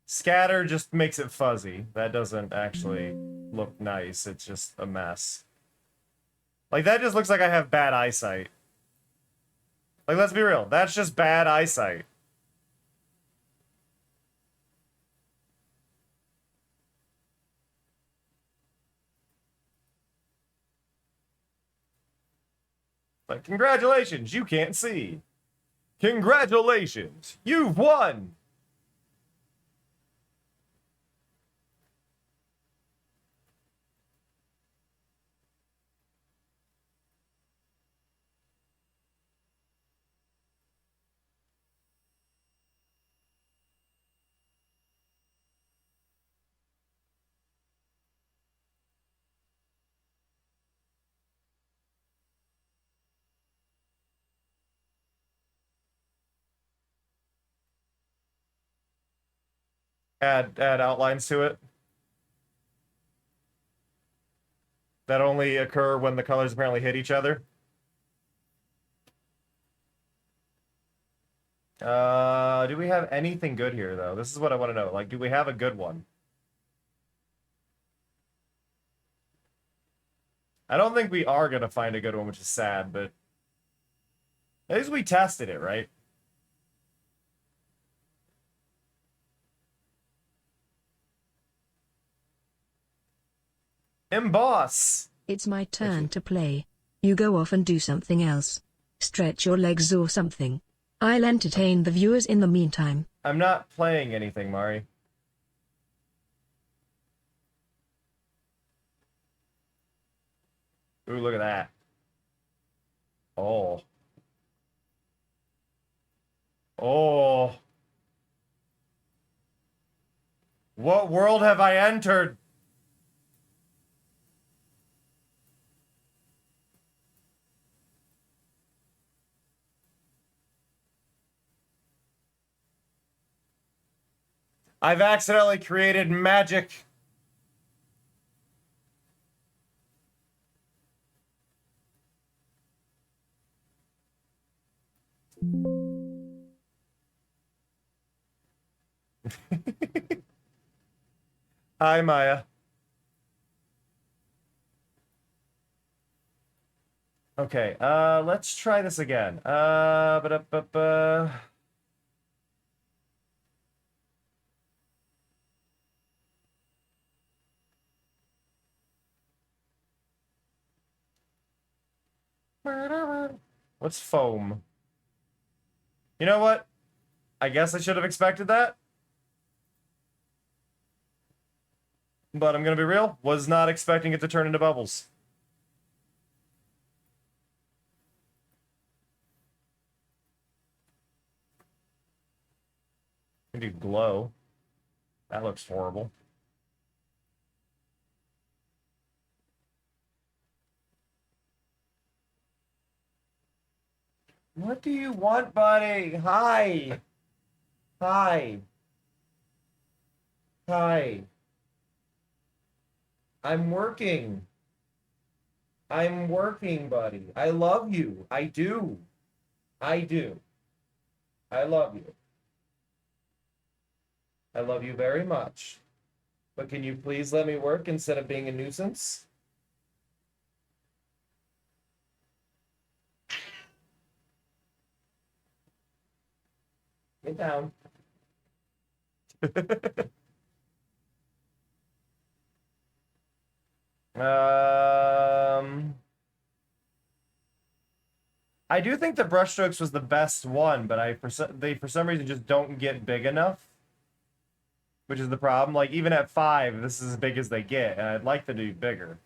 Scatter just makes it fuzzy. That doesn't actually look nice. It's just a mess. Like, that just looks like I have bad eyesight. Like, let's be real. That's just bad eyesight. Like, congratulations, you can't see. Congratulations, you've won! Add outlines to it that only occur when the colors apparently hit each other. Do we have anything good here though? This is what I want to know. Like, do we have a good one? I don't think we are gonna find a good one, which is sad, but at least we tested it, right? Emboss! It's my turn to play. You go off and do something else. Stretch your legs or something. I'll entertain the viewers in the meantime. I'm not playing anything, Mari. Ooh, look at that. Oh. Oh. What world have I entered? I've accidentally created magic. Hi, Maya. Okay, let's try this again. What's foam? You know what? I guess I should have expected that. But I'm gonna be real, was not expecting it to turn into bubbles. I can do glow. That looks horrible. What do you want, buddy? Hi. Hi. Hi. I'm working. I'm working, buddy. I love you. I do. I do. I love you. I love you very much. But can you please let me work instead of being a nuisance? Get down. I do think the brushstrokes was the best one, but they for some reason just don't get big enough, which is the problem. Like even at 5, this is as big as they get, and I'd like them to be bigger.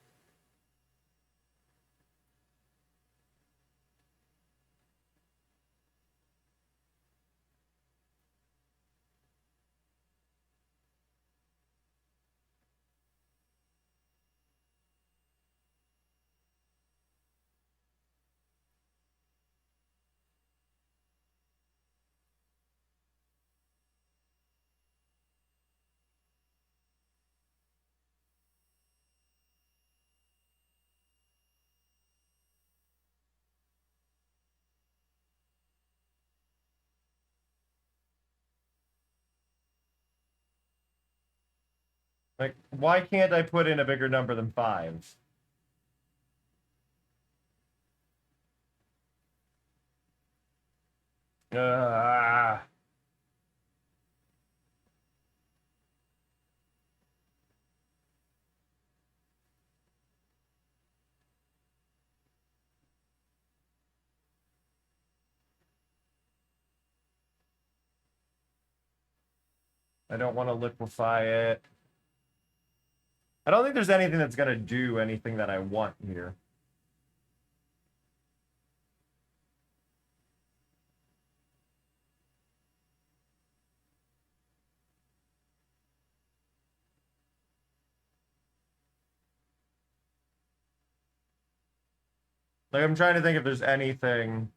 Like, why can't I put in a bigger number than 5? Ah. I don't want to liquefy it. I don't think there's anything that's going to do anything that I want here. Like, I'm trying to think if there's anything.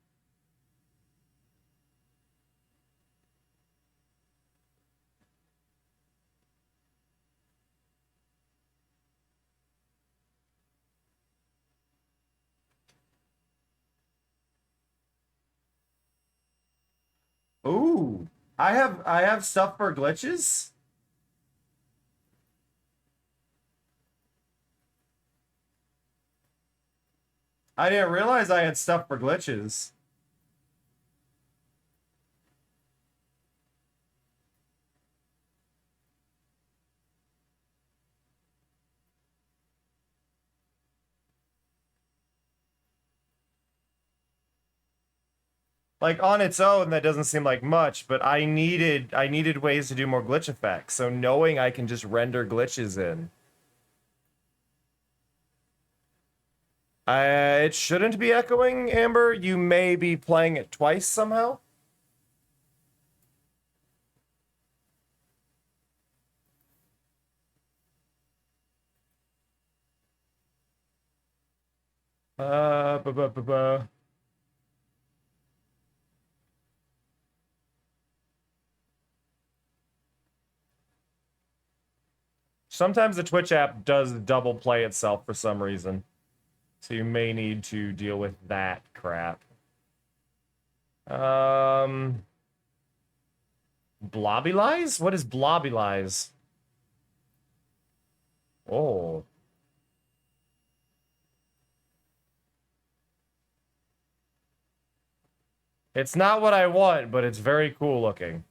Ooh, I have stuff for glitches. I didn't realize I had stuff for glitches. Like on its own, that doesn't seem like much, but I needed ways to do more glitch effects. So knowing I can just render glitches in. It shouldn't be echoing, Amber. You may be playing it twice somehow. Ba ba ba ba. Sometimes the Twitch app does double play itself for some reason. So you may need to deal with that crap. Blobulize? What is Blobulize? Oh. It's not what I want, but it's very cool looking.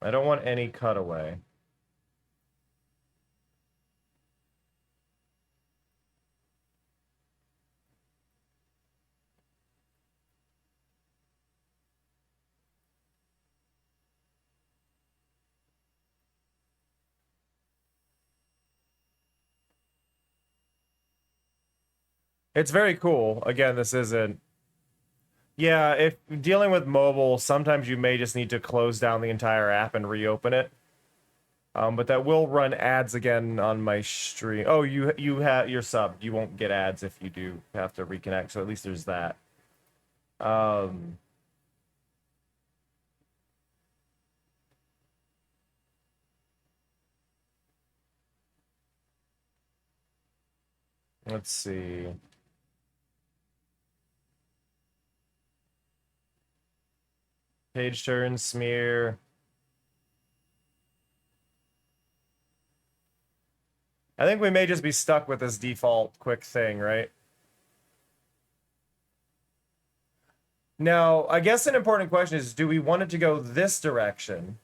I don't want any cutaway. It's very cool. Again, this isn't... Yeah, if dealing with mobile, sometimes you may just need to close down the entire app and reopen it. But that will run ads again on my stream. Oh, you have you're subbed. You won't get ads if you do have to reconnect. So at least there's that. Let's see. Page turn, smear. I think we may just be stuck with this default quick thing, right? Now, I guess an important question is, do we want it to go this direction?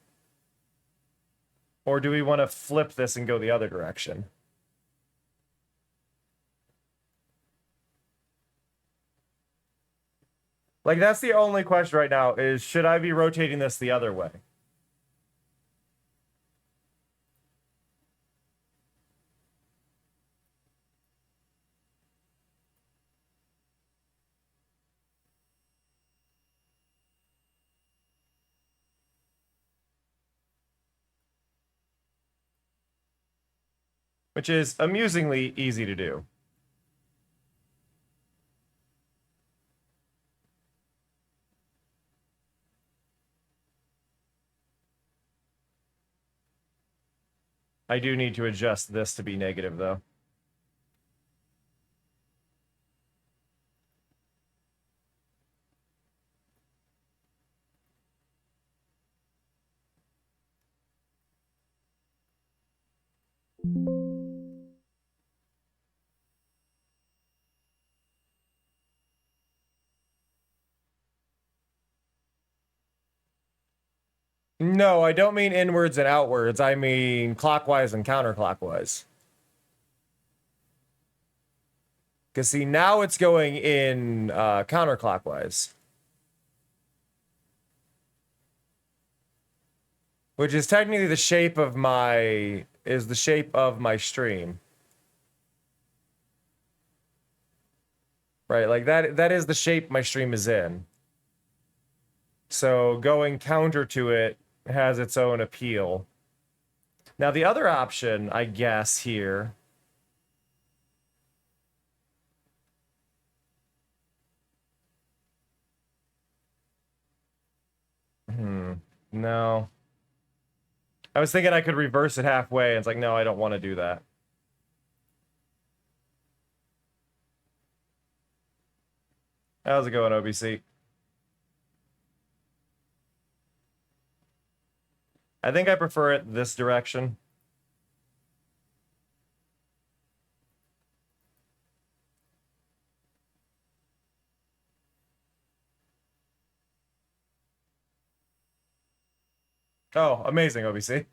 Or do we want to flip this and go the other direction? Like, that's the only question right now, is should I be rotating this the other way? Which is amusingly easy to do. I do need to adjust this to be negative, though. No, I don't mean inwards and outwards. I mean clockwise and counterclockwise. Because see, now it's going in counterclockwise. Which is technically the shape of my... is the shape of my stream. Right, like that is the shape my stream is in. So going counter to it has its own appeal. Now the other option, I guess, here... No. I was thinking I could reverse it halfway, and it's like, no, I don't want to do that. How's it going, OBC? I think I prefer it this direction. Oh, amazing, OBC.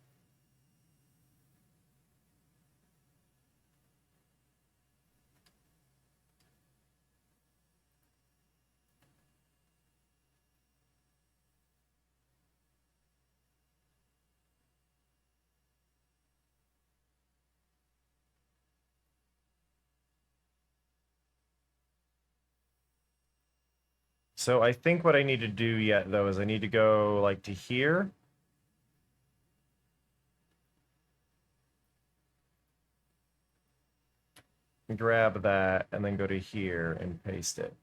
So I think what I need to do yet, though, is I need to go, like, to here. Grab that, and then go to here and paste it.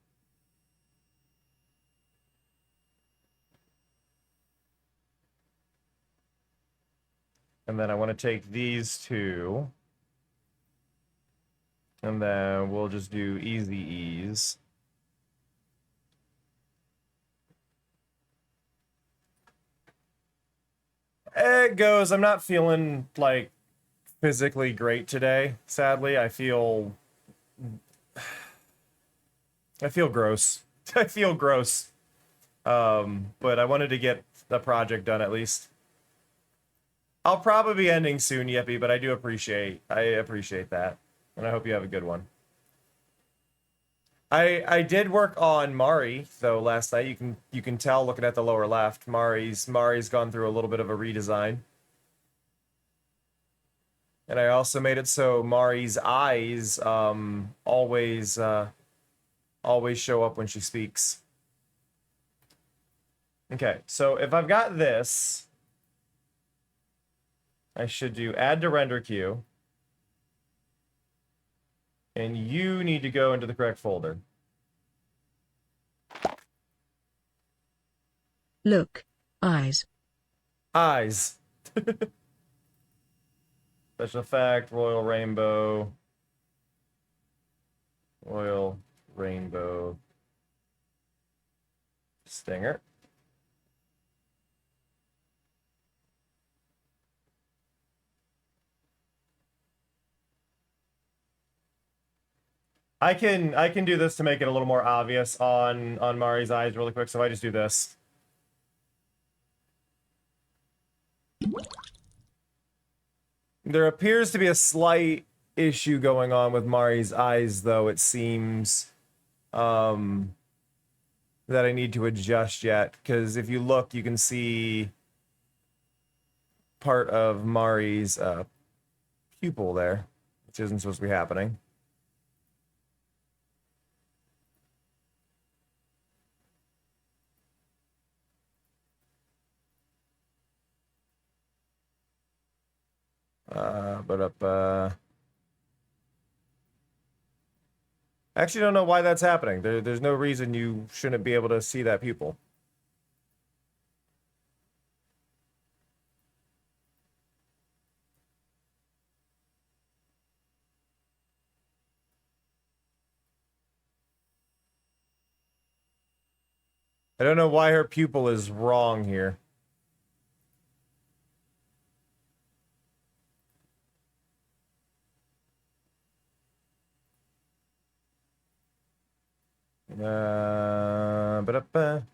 And then I want to take these two. And then we'll just do easy ease. It goes. I'm not feeling, like, physically great today, sadly. I feel gross. I feel gross. But I wanted to get the project done at least. I'll probably be ending soon, Yippee, but I appreciate that. And I hope you have a good one. I did work on Mari though last night. You can tell looking at the lower left. Mari's gone through a little bit of a redesign. And I also made it so Mari's eyes always always show up when she speaks. Okay, so if I've got this, I should do add to render queue. And you need to go into the correct folder. Look. Eyes. Eyes. Special effect, Royal Rainbow. Royal Rainbow. Stinger. I can do this to make it a little more obvious on Mari's eyes really quick. So if I just do this. There appears to be a slight issue going on with Mari's eyes, though, it seems that I need to adjust yet. Because if you look, you can see part of Mari's pupil there, which isn't supposed to be happening. I actually don't know why that's happening. There's no reason you shouldn't be able to see that pupil. I don't know why her pupil is wrong here. Ba-da-ba.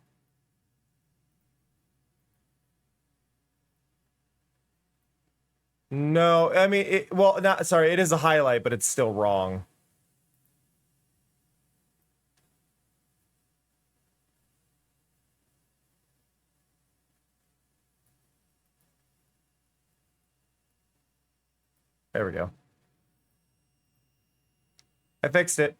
No, I mean, well, not, sorry, it is a highlight, but it's still wrong. There we go. I fixed it.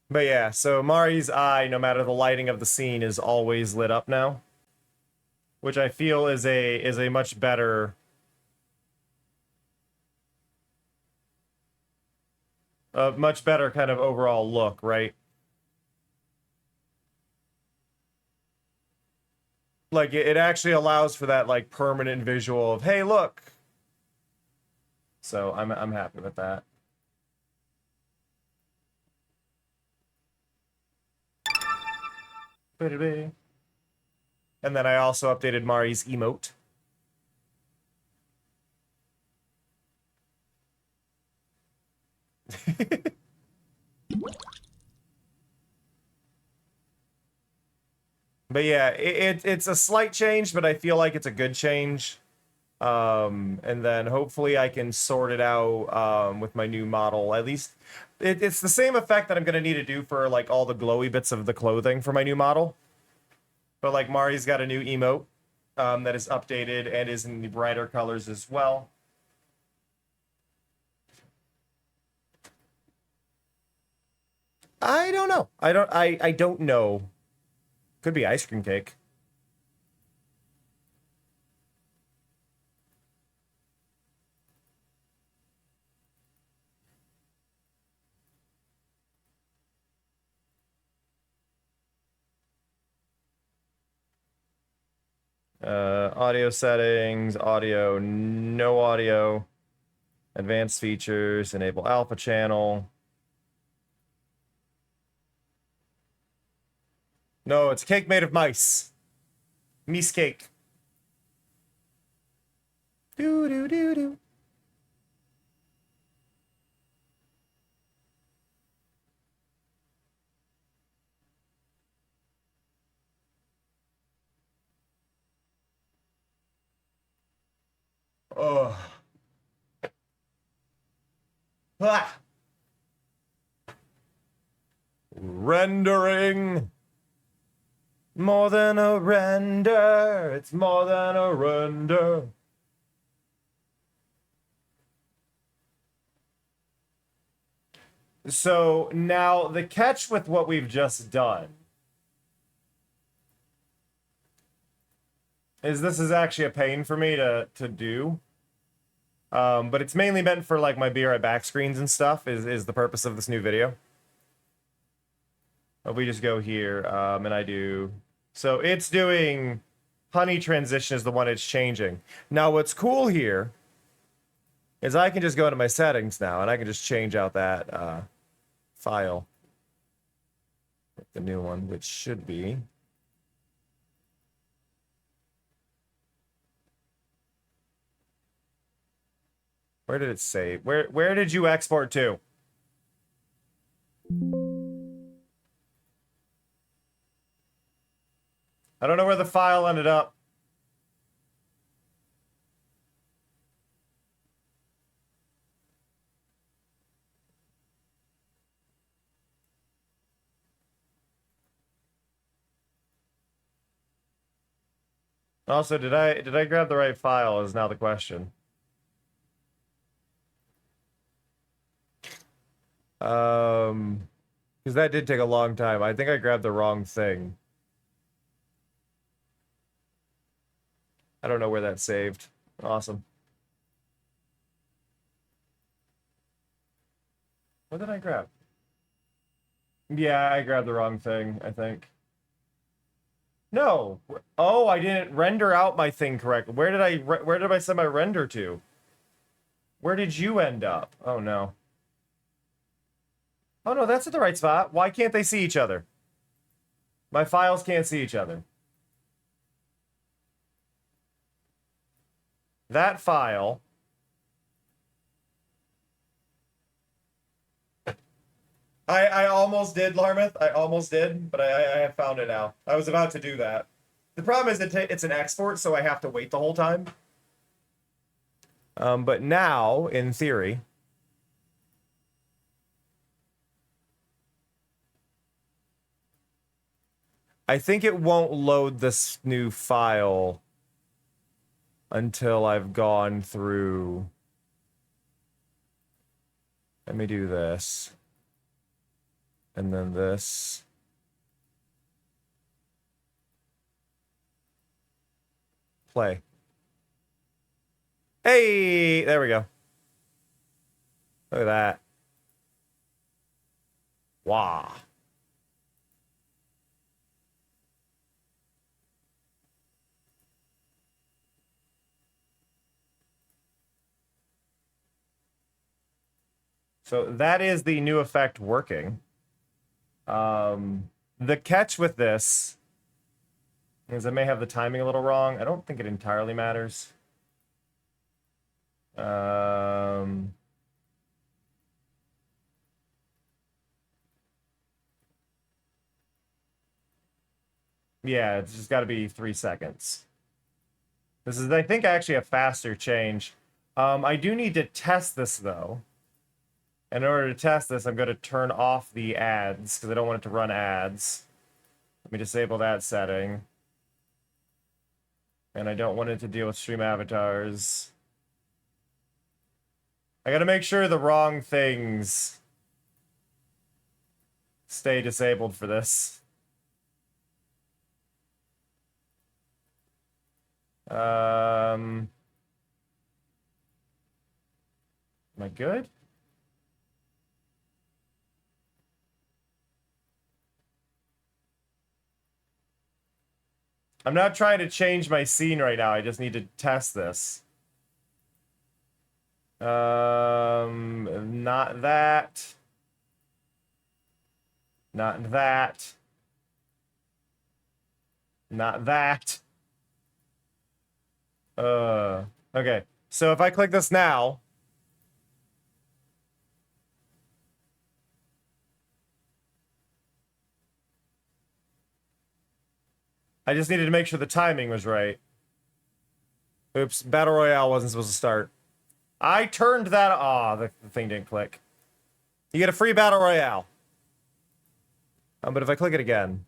But yeah, so Mari's eye, no matter the lighting of the scene, is always lit up now, which I feel is a much better kind of overall look, right? Like it actually allows for that like permanent visual of, hey, look. So I'm happy with that. And then I also updated Mari's emote. But yeah, it's a slight change, but I feel like it's a good change. And then hopefully I can sort it out with my new model. At least it's the same effect that I'm going to need to do for like all the glowy bits of the clothing for my new model. But like Mari's got a new emote that is updated and is in the brighter colors as well. I don't know. I don't know. Could be ice cream cake. Audio settings, audio, no audio, advanced features, enable alpha channel. No, it's cake made of mice. Mice cake. Do do do do. Oh. Ah. Rendering. More than a render. It's more than a render. So now the catch with what we've just done is this is actually a pain for me to do. But it's mainly meant for like my Be Right Back screens and stuff is the purpose of this new video. But we just go here, and I do... So it's doing... Honey transition is the one it's changing. Now what's cool here is I can just go into my settings now, and I can just change out that file. The new one, which should be... Where did it save? Where did you export to? I don't know where the file ended up. Also, did I grab the right file is now the question. Because that did take a long time. I think I grabbed the wrong thing. I don't know where that saved. Awesome. What did I grab? Yeah, I grabbed the wrong thing, I think. No. Oh, I didn't render out my thing correctly. Where did I send my render to? Where did you end up? Oh no. Oh no, that's at the right spot. Why can't they see each other? My files can't see each other. That file. I almost did, Larmouth. I almost did, but I have found it now. I was about to do that. The problem is it's an export, so I have to wait the whole time. But now, in theory... I think it won't load this new file until I've gone through... Let me do this. And then this. Play. Hey! There we go. Look at that. Wow. So that is the new effect working. The catch with this is I may have the timing a little wrong. I don't think it entirely matters. Yeah, it's just got to be 3 seconds. This is, I think, actually a faster change. I do need to test this, though. And in order to test this, I'm going to turn off the ads, because I don't want it to run ads. Let me disable that setting. And I don't want it to deal with stream avatars. I got to make sure the wrong things stay disabled for this. Am I good? I'm not trying to change my scene right now. I just need to test this. Not that. Not that. Not that. Okay. So if I click this now, I just needed to make sure the timing was right. Oops, Battle Royale wasn't supposed to start. I turned that... Aw, the thing didn't click. You get a free Battle Royale. But if I click it again...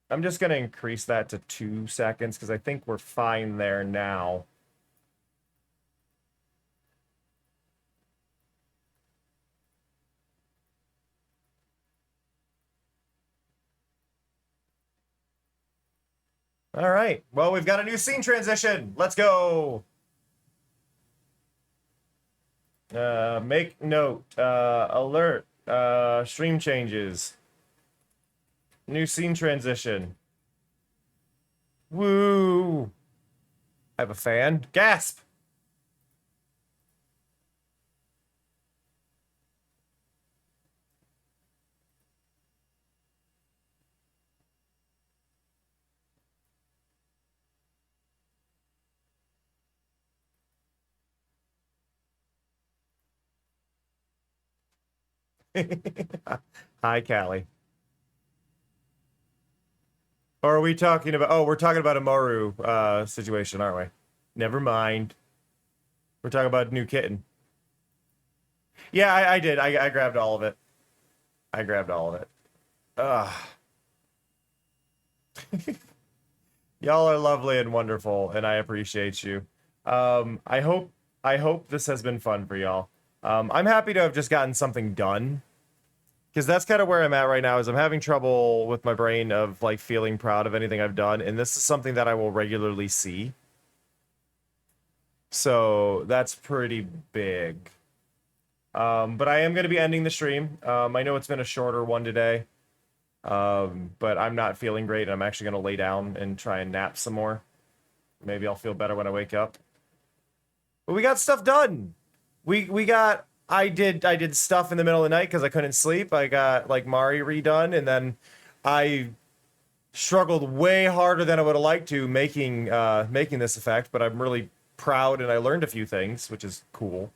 I'm just going to increase that to 2 seconds because I think we're fine there now. All right. Well, we've got a new scene transition. Let's go. Make note. Alert. Stream changes. New scene transition. Woo! I have a fan. Gasp! Hi, Callie. Or are we talking about... Oh, we're talking about a Maru situation, aren't we? Never mind. We're talking about new kitten. Yeah, I did. I grabbed all of it. I grabbed all of it. Ugh. Y'all are lovely and wonderful, and I appreciate you. I hope this has been fun for y'all. I'm happy to have just gotten something done. Because that's kind of where I'm at right now, is I'm having trouble with my brain of, like, feeling proud of anything I've done, and this is something that I will regularly see. So, that's pretty big. But I am going to be ending the stream. I know it's been a shorter one today. But I'm not feeling great, and I'm actually going to lay down and try and nap some more. Maybe I'll feel better when I wake up. But we got stuff done! I did stuff in the middle of the night because I couldn't sleep. I got, like, Mari redone, and then I struggled way harder than I would have liked to making this effect, but I'm really proud, and I learned a few things, which is cool.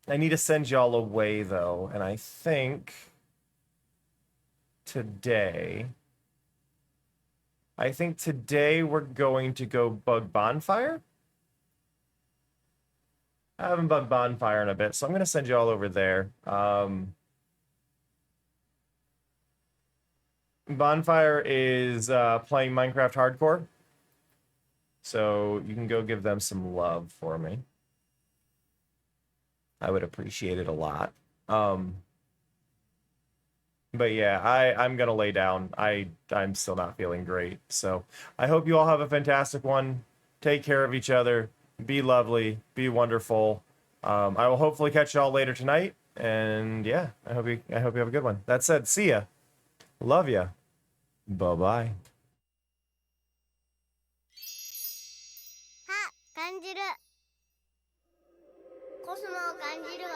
I need to send y'all away, though, and I think today we're going to go bug Bonfire. I haven't bugged Bonfire in a bit, so I'm going to send you all over there. Bonfire is playing Minecraft Hardcore, so you can go give them some love for me. I would appreciate it a lot. But yeah, I'm going to lay down. I'm still not feeling great, so I hope you all have a fantastic one. Take care of each other. Be lovely, be wonderful. I will hopefully catch y'all later tonight, and yeah, I hope you have a good one. That said, see ya. Love ya. Bye-bye. あ、感じる。コスモを感じるわ。